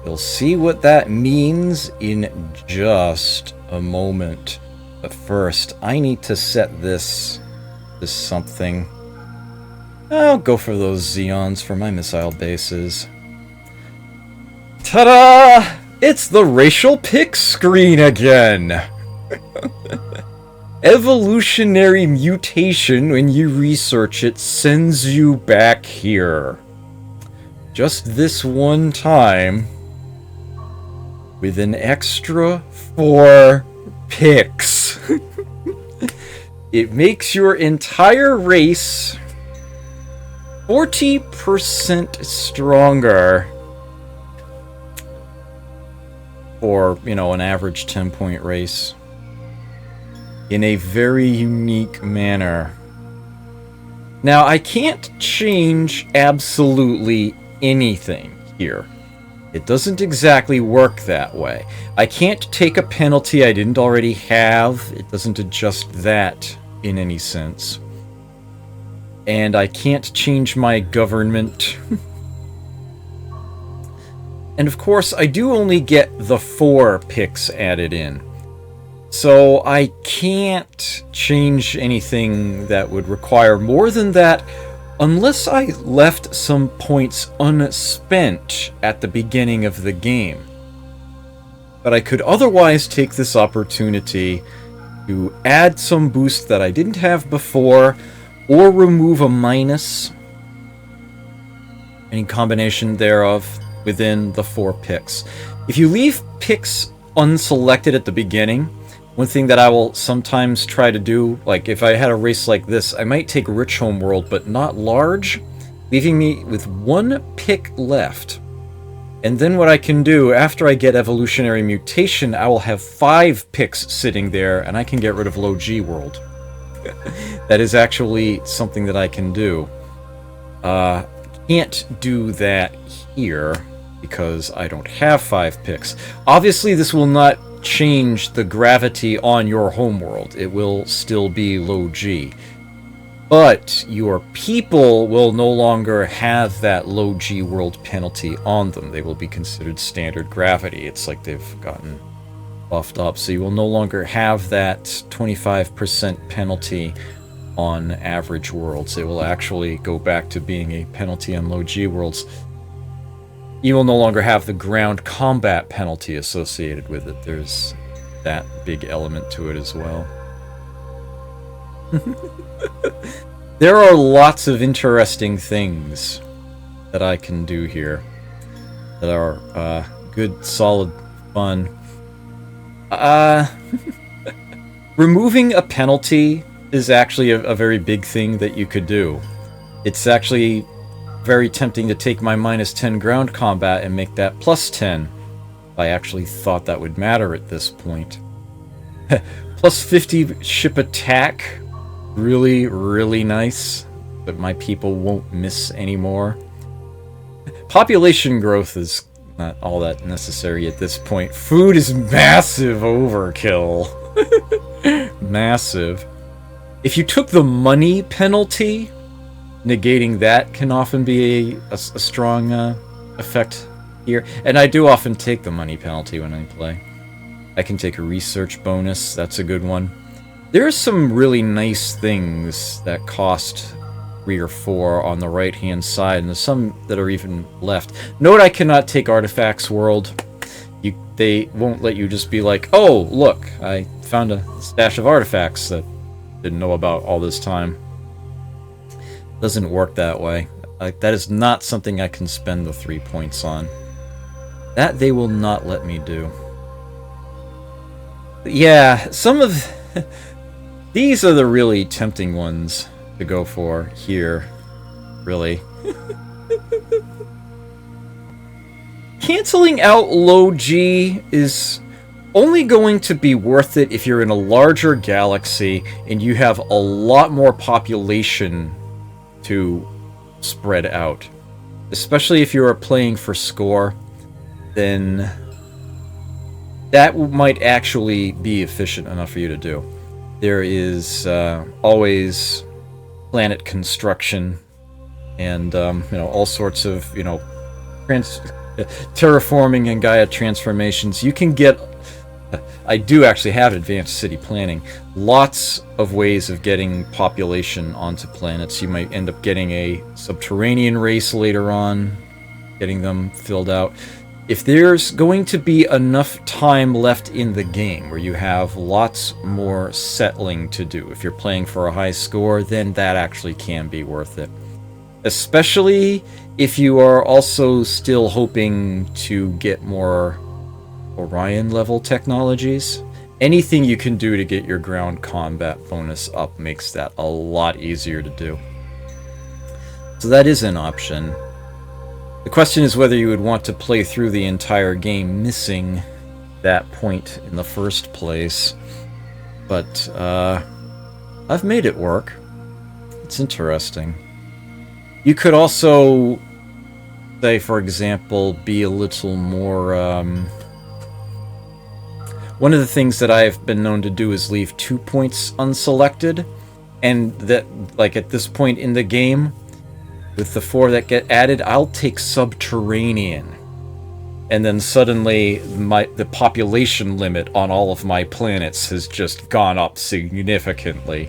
[SPEAKER 1] You'll see what that means in just a moment. But first, I need to set this to something. I'll go for those Xeons for my missile bases. Ta-da! It's the racial pick screen again! Evolutionary mutation, when you research it, sends you back here. Just this one time, with an extra 4 picks. It makes your entire race 40% stronger. for, you know, an average 10-point race in a very unique manner. Now, I can't change absolutely anything here. It doesn't exactly work that way. I can't take a penalty I didn't already have. It doesn't adjust that in any sense. And I can't change my government. And of course, I do only get the 4 picks added in. So I can't change anything that would require more than that unless I left some points unspent at the beginning of the game. But I could otherwise take this opportunity to add some boost that I didn't have before, or remove a minus, any combination thereof, within the 4 picks. If you leave picks unselected at the beginning, one thing that I will sometimes try to do, like if I had a race like this, I might take Rich Homeworld, but not large, leaving me with 1 pick left. And then what I can do, after I get Evolutionary Mutation, I will have 5 picks sitting there, and I can get rid of Low G World. That is actually something that I can do. Can't do that here, because I don't have 5 picks. Obviously, this will not change the gravity on your homeworld. It will still be low G. But your people will no longer have that low G world penalty on them. They will be considered standard gravity. It's like they've gotten buffed up. So you will no longer have that 25% penalty on average worlds. It will actually go back to being a penalty on low G worlds. You will no longer have the ground combat penalty associated with it. There's that big element to it as well. There are lots of interesting things that I can do here that are good, solid fun. Removing a penalty is actually a very big thing that you could do. It's actually very tempting to take my -10 ground combat and make that +10. I actually thought that would matter at this point. +50 ship attack. Really, really nice. But my people won't miss anymore. Population growth is not all that necessary at this point. Food is massive overkill. Massive. If you took the money penalty, negating that can often be a strong effect here. And I do often take the money penalty when I play. I can take a research bonus. That's a good one. There are some really nice things that cost 3 or 4 on the right-hand side, and there's some that are even left. Note I cannot take Artifacts World. They won't let you just be like, oh, look, I found a stash of artifacts that I didn't know about all this time. Doesn't work that way. That is not something I can spend the 3 points on. That they will not let me do. But yeah, some of... these are the really tempting ones to go for here. Really. Canceling out low G is only going to be worth it if you're in a larger galaxy and you have a lot more population to spread out. Especially if you are playing for score, then that might actually be efficient enough for you to do. There is always planet construction and all sorts of terraforming and Gaia transformations. You can get... I do actually have advanced city planning. Lots of ways of getting population onto planets. You might end up getting a subterranean race later on, getting them filled out. If there's going to be enough time left in the game where you have lots more settling to do, if you're playing for a high score, then that actually can be worth it. Especially if you are also still hoping to get more Orion level technologies. Anything you can do to get your ground combat bonus up makes that a lot easier to do. So that is an option. The question is whether you would want to play through the entire game missing that point in the first place. But I've made it work. It's interesting. You could also, say, for example, be a little more... One of the things that I've been known to do is leave 2 points unselected, and that, like, at this point in the game, with the 4 that get added, I'll take subterranean. And then suddenly, the population limit on all of my planets has just gone up significantly.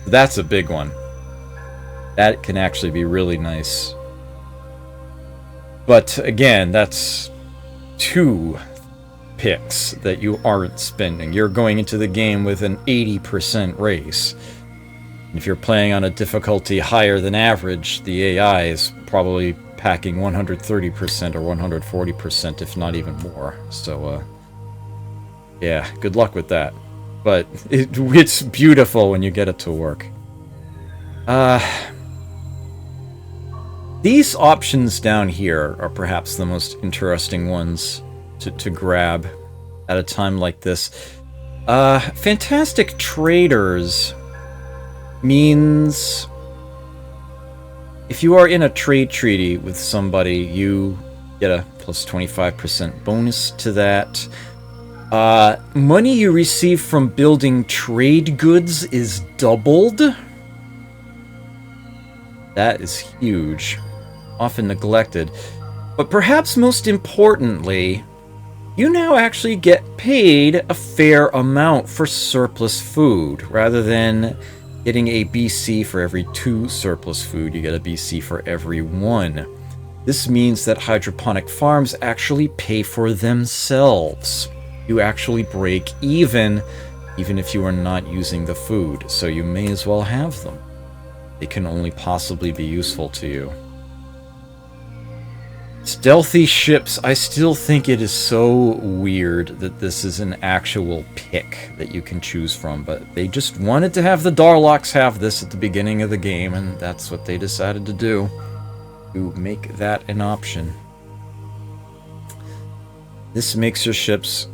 [SPEAKER 1] That's a big one. That can actually be really nice. But again, that's 2 picks that you aren't spending. You're going into the game with an 80% race. If you're playing on a difficulty higher than average, the AI is probably packing 130% or 140%, if not even more. So, yeah, good luck with that. But it's beautiful when you get it to work. These options down here are perhaps the most interesting ones to grab at a time like this. Fantastic Traders means if you are in a trade treaty with somebody, you get a plus 25% bonus to that. Money you receive from building trade goods is doubled. That is huge. Often neglected. But perhaps most importantly, you now actually get paid a fair amount for surplus food. Rather than getting a BC for every 2 surplus food, you get a BC for every 1. This means that hydroponic farms actually pay for themselves. You actually break even if you are not using the food, so you may as well have them. They can only possibly be useful to you. Stealthy ships, I still think it is so weird that this is an actual pick that you can choose from, but they just wanted to have the Darlocks have this at the beginning of the game, and that's what they decided to do, to make that an option. This makes your ships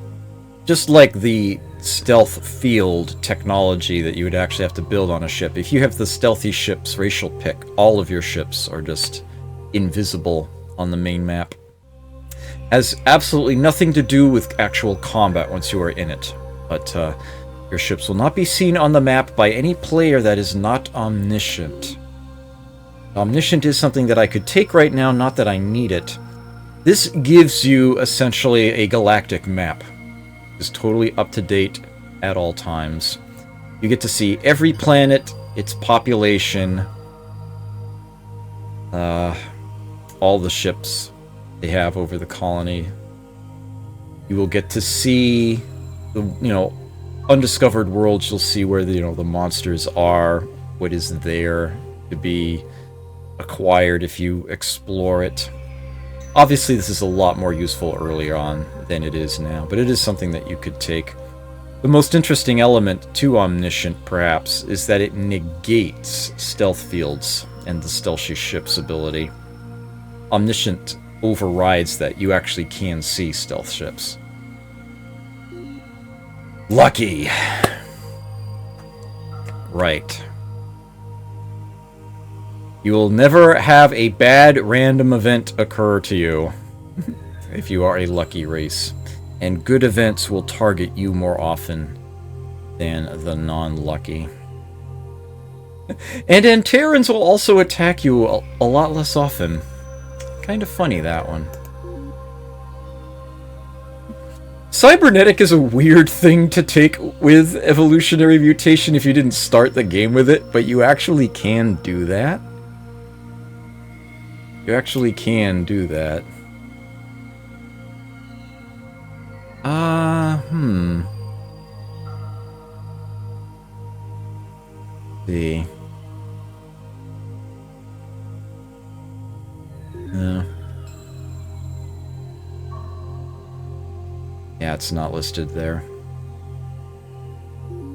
[SPEAKER 1] just like the stealth field technology that you would actually have to build on a ship. If you have the stealthy ships racial pick, all of your ships are just invisible on the main map. Has absolutely nothing to do with actual combat once you are in it, but your ships will not be seen on the map by any player that is not omniscient. Omniscient is something that I could take right now, not that I need it. This gives you essentially a galactic map. It's totally up to date at all times. You get to see every planet, its population, all the ships they have over the colony. You will get to see the, undiscovered worlds. You'll see where the monsters are, what is there to be acquired if you explore it. Obviously, this is a lot more useful earlier on than it is now, but it is something that you could take. The most interesting element to Omniscient, perhaps, is that it negates stealth fields and the stealthy ship's ability. Omniscient overrides that. You actually can see stealth ships. Lucky! Right. You will never have a bad random event occur to you if you are a lucky race. And good events will target you more often than the non-lucky. And Anterans will also attack you a lot less often. Kind of funny, that one. Cybernetic is a weird thing to take with evolutionary mutation if you didn't start the game with it, but you actually can do that. You actually can do that. See. No. Yeah, it's not listed there.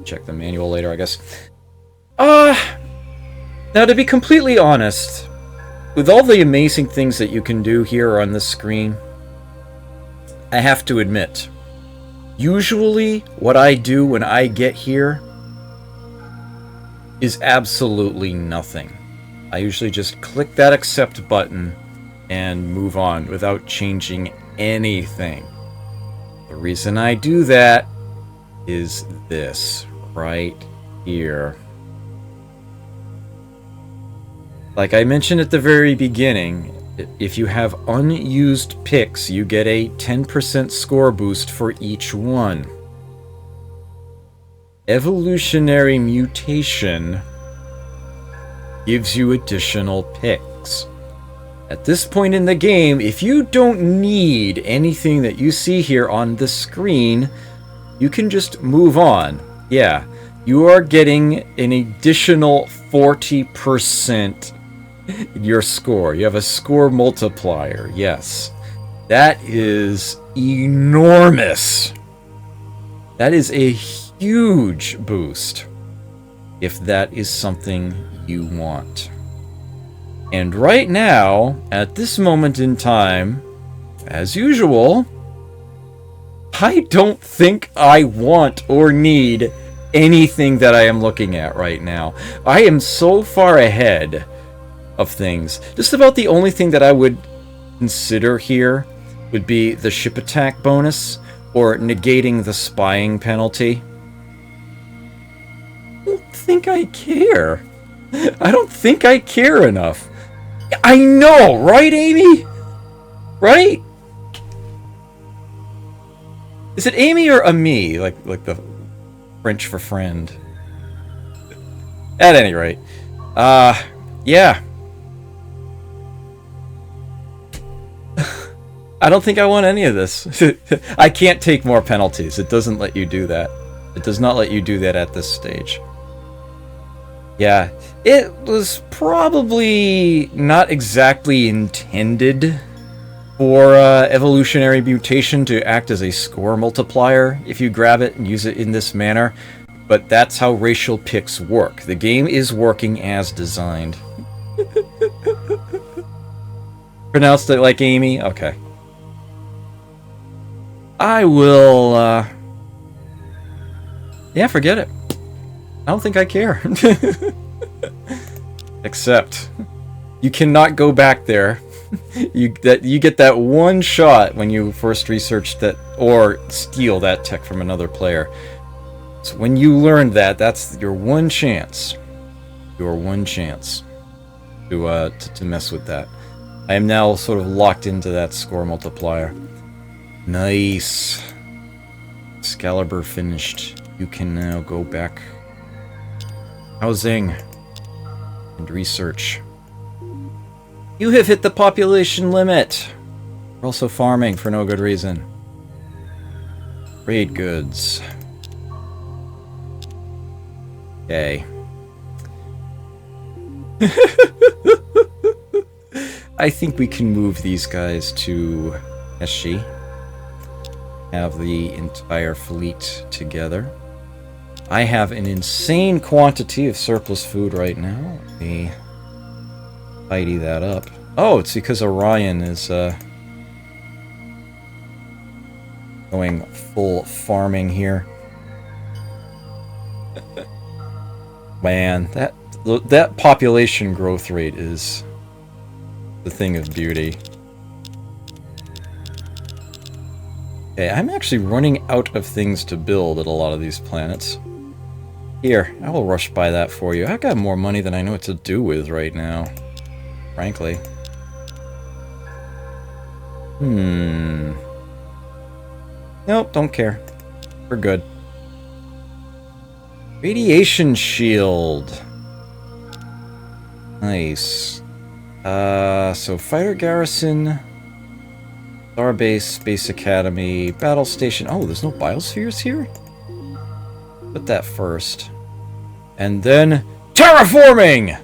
[SPEAKER 1] Check the manual later, I guess. Now to be completely honest, with all the amazing things that you can do here on this screen, I have to admit, Usually, what I do when I get here is absolutely nothing. I usually just click that accept button and move on without changing anything. The reason I do that is this right here. Like I mentioned at the very beginning, if you have unused picks, you get a 10% score boost for each one. Evolutionary mutation gives you additional picks. At this point in the game, if you don't need anything that you see here on the screen, you can just move on. Yeah, you are getting an additional 40% in your score. You have a score multiplier, yes. That is enormous. That is a huge boost if that is something you want. And right now, at this moment in time, as usual, I don't think I want or need anything that I am looking at right now. I am so far ahead of things. Just about the only thing that I would consider here would be the ship attack bonus or negating the spying penalty. I don't think I care. I don't think I care enough. I know, right, Amy? Right? Is it Amy or Ami? Like the French for friend. At any rate. Yeah. I don't think I want any of this. I can't take more penalties. It doesn't let you do that. It does not let you do that at this stage. Yeah, it was probably not exactly intended for evolutionary mutation to act as a score multiplier if you grab it and use it in this manner, but that's how racial picks work. The game is working as designed. Pronounced it like Amy? Okay. I will, yeah, forget it. I don't think I care. Except, you cannot go back there. You get that one shot when you first research that, or steal that tech from another player. So when you learn that, that's your one chance. Your one chance to mess with that. I am now sort of locked into that score multiplier. Nice. Excalibur finished. You can now go back. Housing and research. You have hit the population limit. We're also farming for no good reason. Trade goods. Okay. I think we can move these guys to Eshi. Have the entire fleet together. I have an insane quantity of surplus food right now. Let me tidy that up. Oh, it's because Orion is going full farming here. Man, that population growth rate is the thing of beauty. Okay, I'm actually running out of things to build at a lot of these planets. Here, I will rush by that for you. I've got more money than I know what to do with right now. Frankly. Nope, don't care. We're good. Radiation shield. Nice. So fighter garrison, Starbase, Space Academy, battle station. Oh, there's no biospheres here? Put that first. And then terraforming!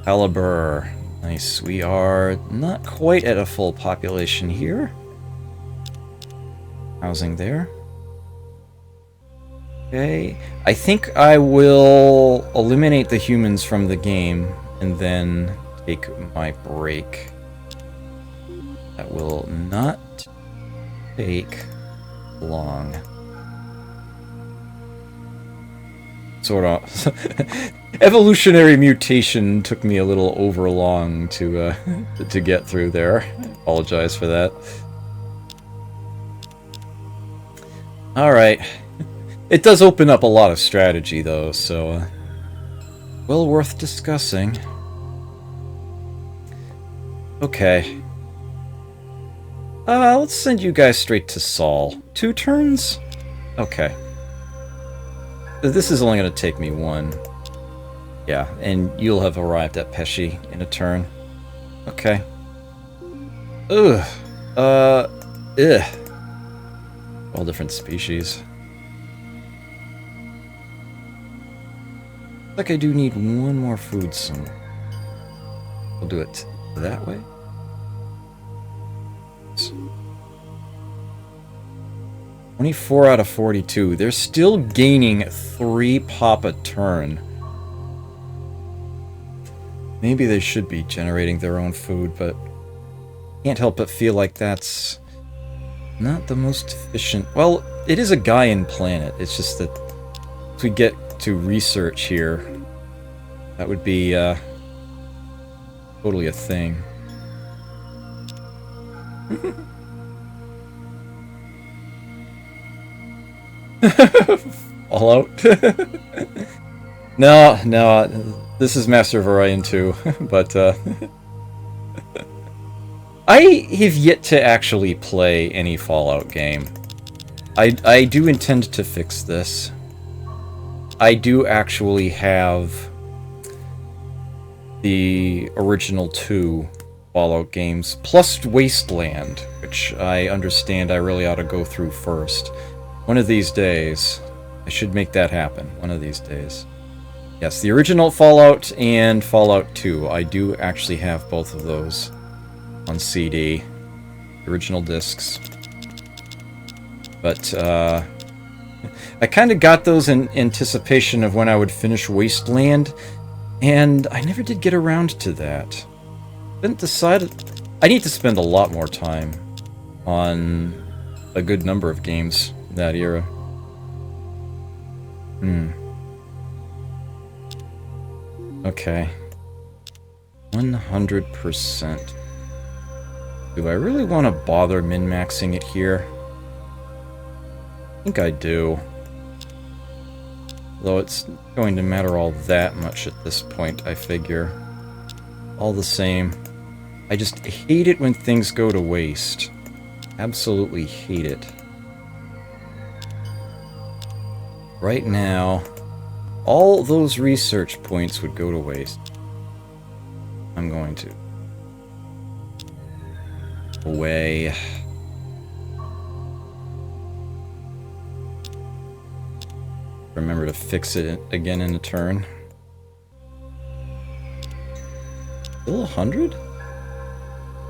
[SPEAKER 1] Caliber. Nice. We are not quite at a full population here. Housing there. Okay. I think I will eliminate the humans from the game and then take my break. That will not take long. Sort of. Evolutionary mutation took me a little over long to get through there. Apologize for that. Alright. It does open up a lot of strategy, though, so... well worth discussing. Okay. Let's send you guys straight to Saul. 2 turns? Okay. This is only going to take me 1. Yeah, and you'll have arrived at Pesci in a turn. Okay. Ugh. All different species. Like I do need 1 more food somewhere. We'll do it that way. 24 out of 42. They're still gaining 3 pop a turn. Maybe they should be generating their own food, but can't help but feel like that's not the most efficient. Well, it is a Gaian planet. It's just that if we get to research here, that would be totally a thing. Fallout? No, this is Master of Orion II, but I have yet to actually play any Fallout game. I do intend to fix this. I do actually have the original 2 Fallout games, plus Wasteland, which I understand I really ought to go through first. One of these days, I should make that happen. One of these days. Yes, the original Fallout and Fallout 2. I do actually have both of those on CD. The original discs. But, I kind of got those in anticipation of when I would finish Wasteland, and I never did get around to that. Then decided I need to spend a lot more time on a good number of games in that era. 'kay. 100%. Do I really want to bother min-maxing it here? I think I do. Though it's going to matter all that much at this point, I figure. All the same, I just hate it when things go to waste. Absolutely hate it. Right now, all those research points would go to waste. I'm going to. Away. Remember to fix it again in a turn. Still 100?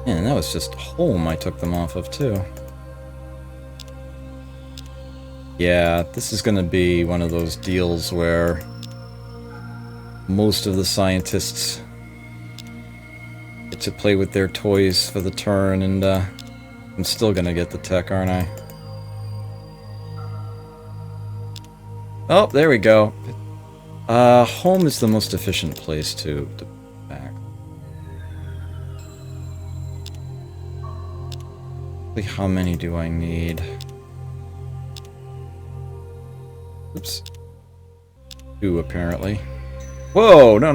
[SPEAKER 1] Man, that was just home I took them off of, too. Yeah, this is gonna be one of those deals where most of the scientists get to play with their toys for the turn, and I'm still gonna get the tech, aren't I? Oh, there we go. Home is the most efficient place to back. How many do I need? Oops. 2, apparently. Whoa! No.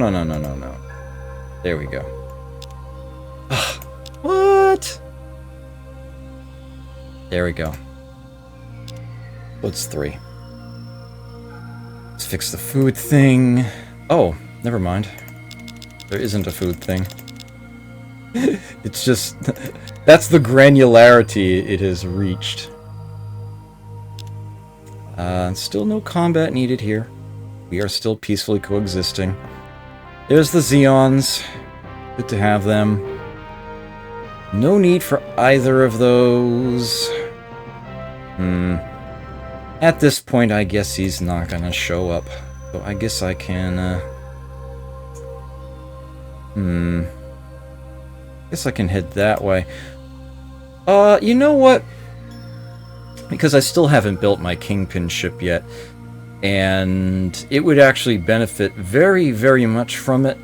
[SPEAKER 1] There we go. What? There we go. What's 3? Let's fix the food thing. Oh, never mind. There isn't a food thing. It's just... that's the granularity it has reached. Still no combat needed here. We are still peacefully coexisting. There's the Xeons. Good to have them. No need for either of those. At this point, I guess he's not gonna show up. So I guess I can, guess I can head that way. You know what? Because I still haven't built my Kingpin ship yet, and it would actually benefit very, very much from it.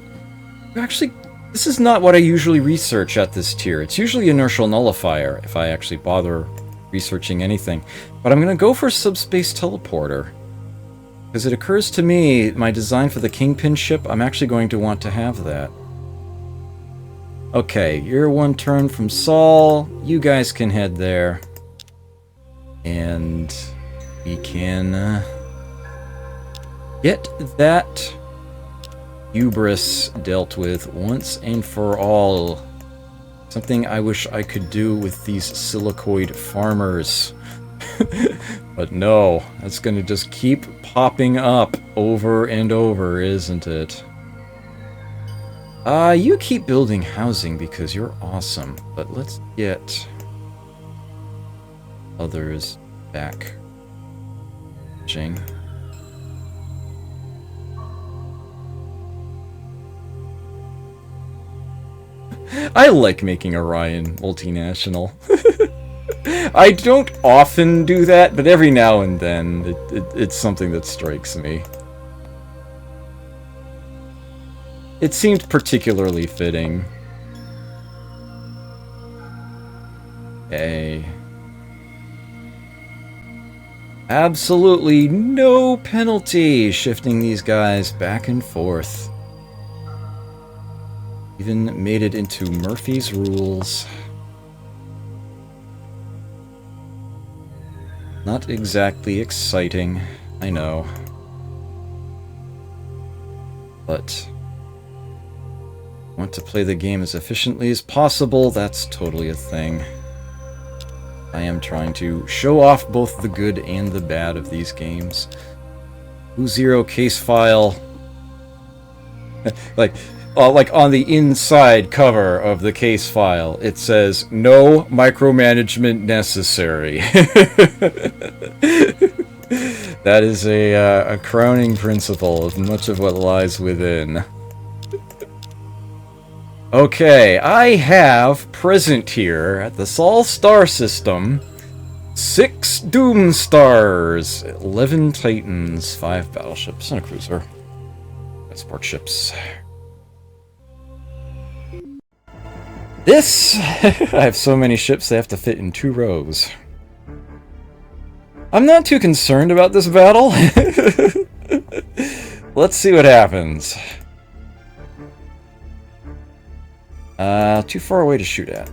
[SPEAKER 1] Actually, this is not what I usually research at this tier. It's usually inertial nullifier, if I actually bother researching anything. But I'm going to go for subspace teleporter. Because it occurs to me, my design for the Kingpin ship, I'm actually going to want to have that. Okay, you're one turn from Saul. You guys can head there. And we can get that hubris dealt with once and for all. Something I wish I could do with these silicoid farmers. But no, that's gonna just keep popping up over and over, isn't it? You keep building housing because you're awesome, but let's get others back. Jing. I like making Orion multinational. I don't often do that, but every now and then it's something that strikes me. It seemed particularly fitting. Okay. Absolutely no penalty shifting these guys back and forth. Even made it into Murphy's rules. Not exactly exciting, I know. But want to play the game as efficiently as possible, that's totally a thing. I am trying to show off both the good and the bad of these games. U0 case file. like on the inside cover of the case file, it says, "No micromanagement necessary." That is a crowning principle of much of what lies within. Okay, I have present here at the Sol star system 6 Doom Stars, 11 Titans, 5 battleships, and a cruiser. Transport ships. This, I have so many ships they have to fit in 2 rows. I'm not too concerned about this battle. Let's see what happens. Too far away to shoot at.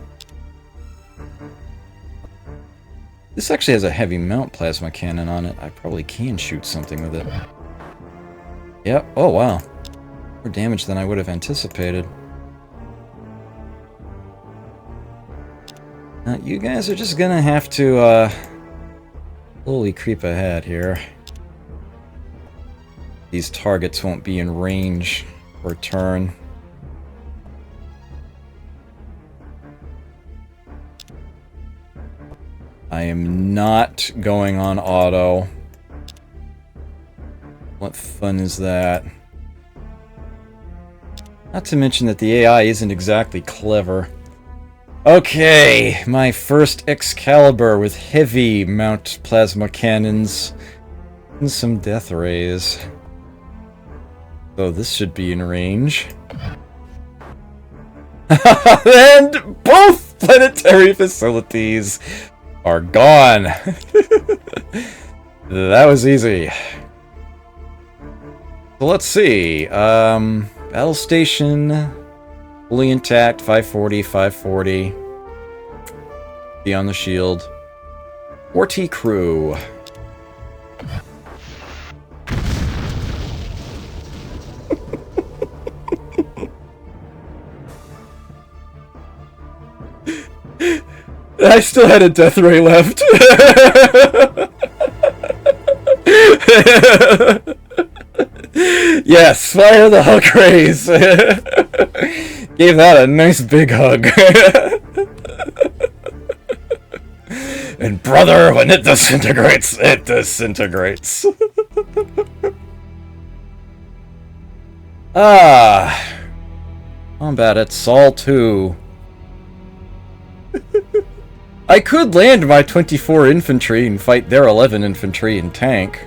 [SPEAKER 1] This actually has a heavy mount plasma cannon on it. I probably can shoot something with it. Yep. Oh, wow. More damage than I would have anticipated. You guys are just gonna have to, slowly creep ahead here. These targets won't be in range for a turn. I am not going on auto. What fun is that? Not to mention that the AI isn't exactly clever. Okay, my first Excalibur with heavy mount plasma cannons and some death rays. So this should be in range. And both planetary facilities are gone. That was easy. So let's see. Battle station, fully intact, 540, 540. Beyond the shield. 40 crew. I still had a death ray left. Yes, fire the Hulk rays. Gave that a nice big hug. And brother, when it disintegrates, it disintegrates. Combat at Sol 2. I could land my 24 infantry and fight their 11 infantry and tank.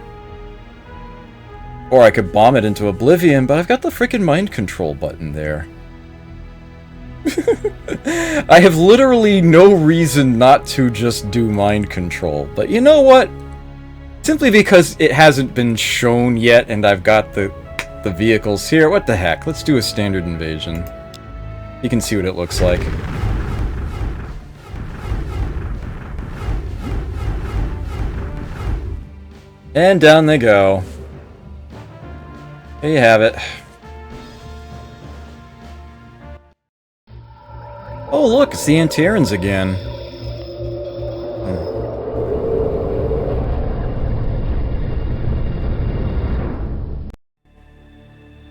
[SPEAKER 1] Or I could bomb it into oblivion, but I've got the freaking mind control button there. I have literally no reason not to just do mind control. But you know what? Simply because it hasn't been shown yet and I've got the vehicles here. What the heck? Let's do a standard invasion. You can see what it looks like. And down they go. There you have it. Oh look, it's the Anterans again.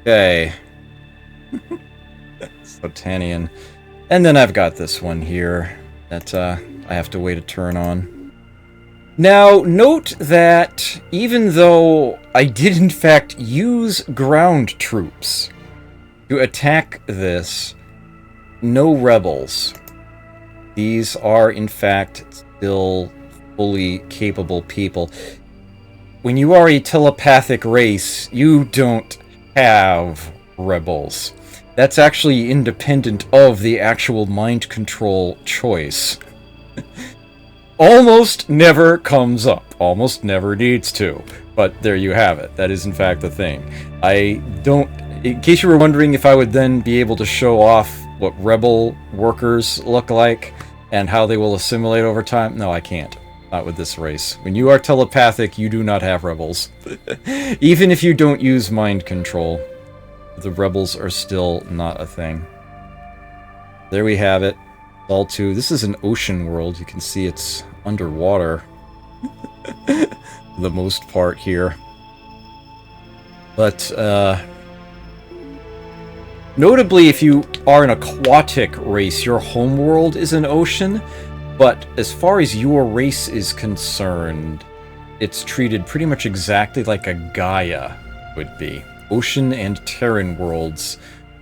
[SPEAKER 1] Okay. Sotanian. And then I've got this one here that I have to wait a turn on. Now, note that even though I did in fact use ground troops to attack this, no rebels. These are in fact still fully capable people. When you are a telepathic race, you don't have rebels. That's actually independent of the actual mind control choice. Almost never comes up. Almost never needs to. But there you have it. That is in fact the thing. I don't... In case you were wondering if I would then be able to show off what rebel workers look like and how they will assimilate over time, no, I can't. Not with this race. When you are telepathic, you do not have rebels. Even if you don't use mind control, the rebels are still not a thing. There we have it. All two. This is an ocean world. You can see it's underwater. For the most part here. But, notably, if you are an aquatic race, your homeworld is an ocean. But as far as your race is concerned, it's treated pretty much exactly like a Gaia would be. Ocean and Terran worlds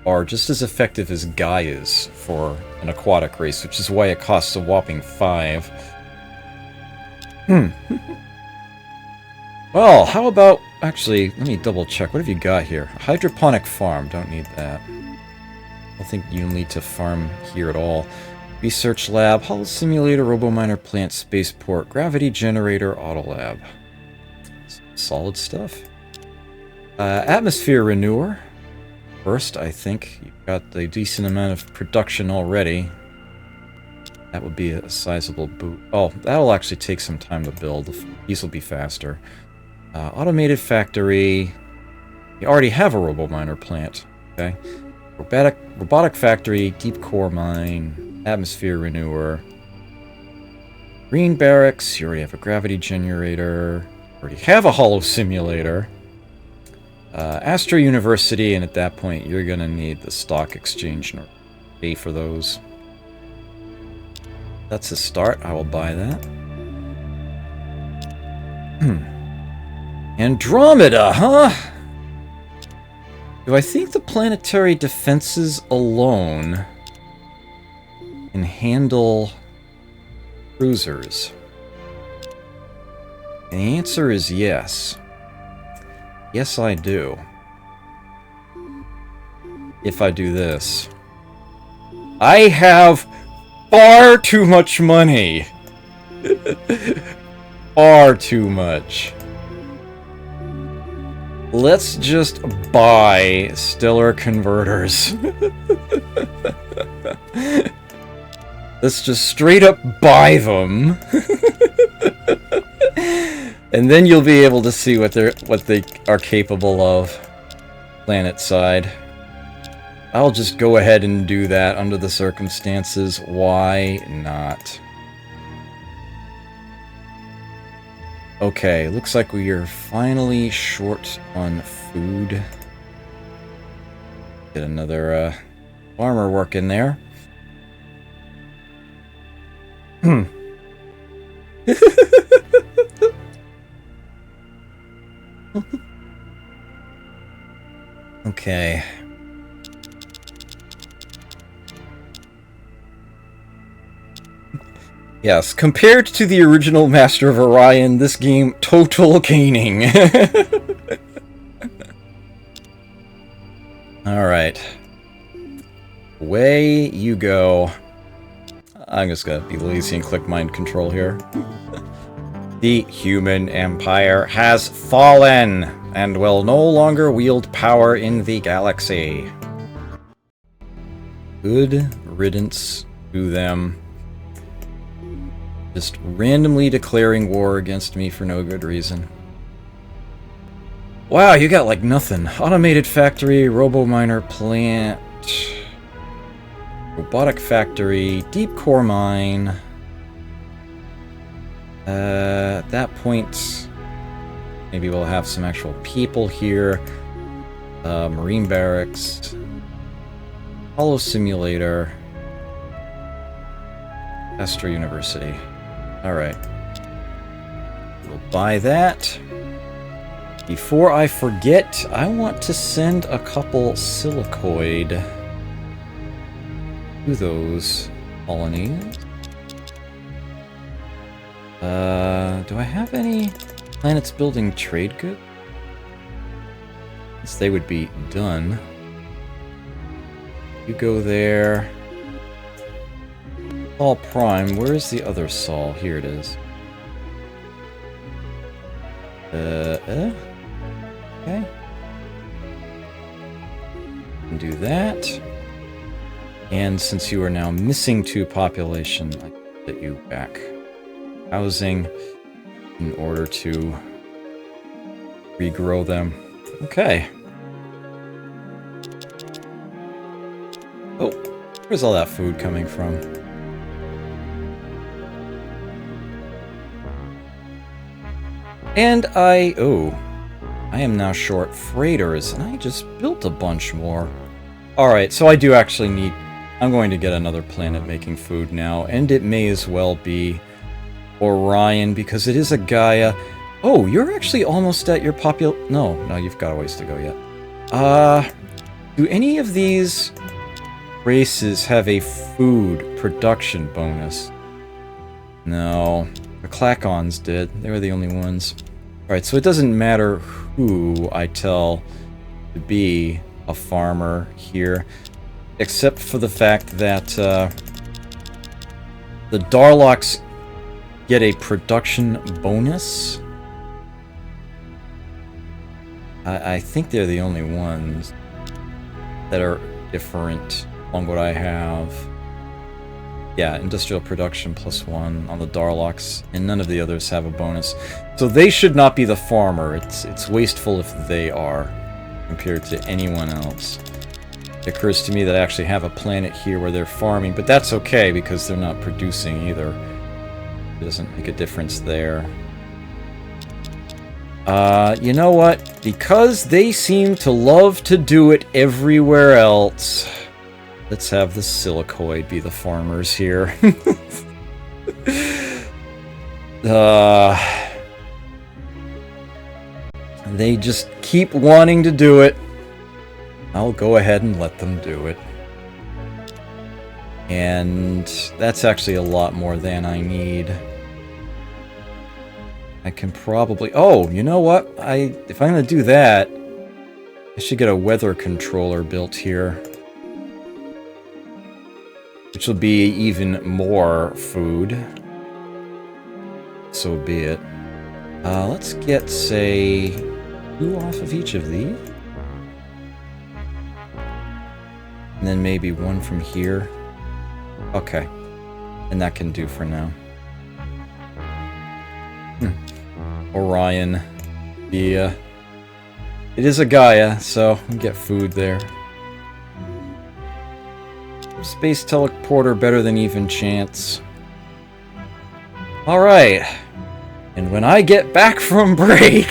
[SPEAKER 1] are just as effective as Gaias for an aquatic race, which is why it costs a whopping 5. Well, how about... Actually, let me double check. What have you got here? A hydroponic farm. Don't need that. I don't think you'll need to farm here at all. Research lab, hull simulator, robominer plant, spaceport, gravity generator, auto lab. Solid stuff. Atmosphere renewer. First, I think you've got a decent amount of production already. That would be a sizable boot. Oh, that'll actually take some time to build. These will be faster. Automated factory. You already have a robominer plant. Okay. Robotic factory, deep core mine, atmosphere renewer. Green barracks, you already have a gravity generator. You already have a hollow simulator. Astro University, and at that point you're gonna need the stock exchange in order to pay for those. That's a start. I will buy that. Andromeda, huh? Do I think the planetary defenses alone can handle cruisers? And the answer is yes. Yes, I do. If I do this. I have far too much money. Far too much. Let's just buy stellar converters. Let's just straight up buy them. And then you'll be able to see what they are capable of. Planet side. I'll just go ahead and do that under the circumstances. Why not? Okay, looks like we are finally short on food. Get another farmer work in there. Okay. Yes, compared to the original Master of Orion, this game, total caning. Alright. Away you go. I'm just gonna be lazy and click mind control here. The human empire has fallen and will no longer wield power in the galaxy. Good riddance to them. Just randomly declaring war against me for no good reason. Wow, you got like nothing. Automated factory, robo-miner plant, robotic factory, deep core mine. At that point, maybe we'll have some actual people here. Marine barracks, Hollow simulator, Astra University. Alright. We'll buy that. Before I forget, I want to send a couple silicoid to those colonies. Do I have any planets building trade goods? Since they would be done. You go there. Sol Prime, where's the other Sol? Here it is. Okay. Can do that. And since you are now missing 2 population, I can get you back. Housing in order to regrow them. Okay. Oh, where's all that food coming from? And I am now short freighters, and I just built a bunch more. Alright, so I do actually need... I'm going to get another planet making food now, and it may as well be Orion, because it is a Gaia. Oh, you're actually almost at your No, you've got a ways to go yet. Do any of these races have a food production bonus? No. The Clacons did. They were the only ones. Alright, so it doesn't matter who I tell to be a farmer here, except for the fact that the Darlocks get a production bonus. I think they're the only ones that are different on what I have. Yeah, industrial production +1 on the Darlocks, and none of the others have a bonus. So they should not be the farmer. It's wasteful if they are, compared to anyone else. It occurs to me that I actually have a planet here where they're farming, but that's okay because they're not producing either. It doesn't make a difference there. You know what? Because they seem to love to do it everywhere else, let's have the silicoid be the farmers here. They just keep wanting to do it. I'll go ahead and let them do it. And that's actually a lot more than I need. I can probably... Oh, you know what? If I'm going to do that, I should get a weather controller built here. Which will be even more food. So be it. Let's get, say, 2 off of each of these. And then maybe 1 from here. Okay. And that can do for now. Orion. Yeah. It is a Gaia, so we get food there. Space teleporter better than even chance. Alright. And when I get back from break,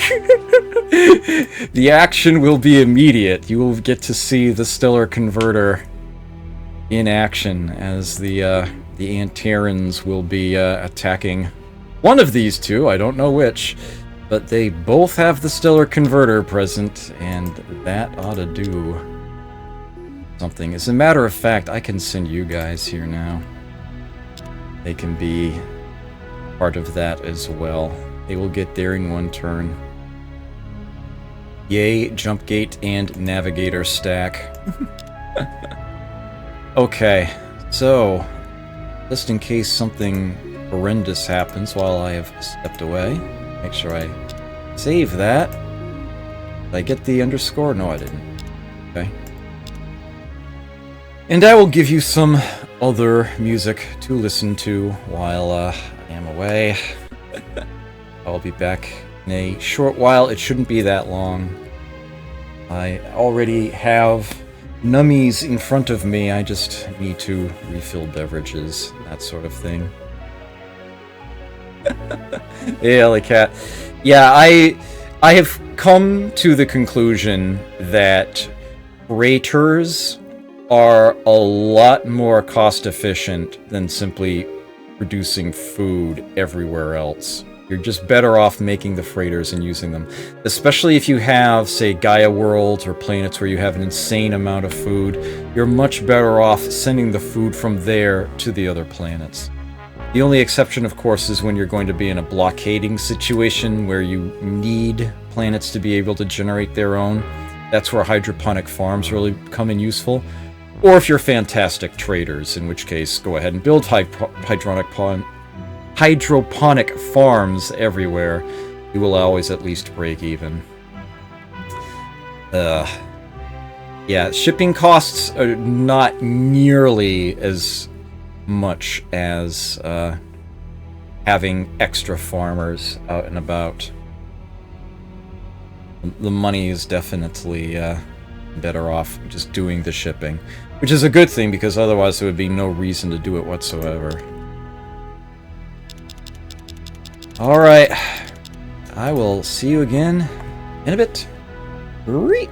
[SPEAKER 1] the action will be immediate. You will get to see the stellar converter in action as the Antarans will be attacking one of these 2, I don't know which, but they both have the stellar converter present, and that ought to do something. As a matter of fact, I can send you guys here now. They can be part of that as well. They will get there in one turn. Yay, jump gate and navigator stack. Okay, so just in case something horrendous happens while I have stepped away, make sure I save that. Did I get the underscore? No, I didn't. Okay. And I will give you some other music to listen to while I am away. I'll be back in a short while. It shouldn't be that long. I already have nummies in front of me. I just need to refill beverages, that sort of thing. Hey, Ellie Cat. Yeah, I have come to the conclusion that freighters are a lot more cost efficient than simply producing food everywhere else. You're just better off making the freighters and using them. Especially if you have, say, Gaia worlds or planets where you have an insane amount of food. You're much better off sending the food from there to the other planets. The only exception, of course, is when you're going to be in a blockading situation where you need planets to be able to generate their own. That's where hydroponic farms really come in useful. Or if you're fantastic traders, in which case, go ahead and build hydroponic farms everywhere. You will always at least break even. Yeah, shipping costs are not nearly as much as having extra farmers out and about. The money is definitely better off just doing the shipping, which is a good thing because otherwise there would be no reason to do it whatsoever. Alright, I will see you again in a bit. Great.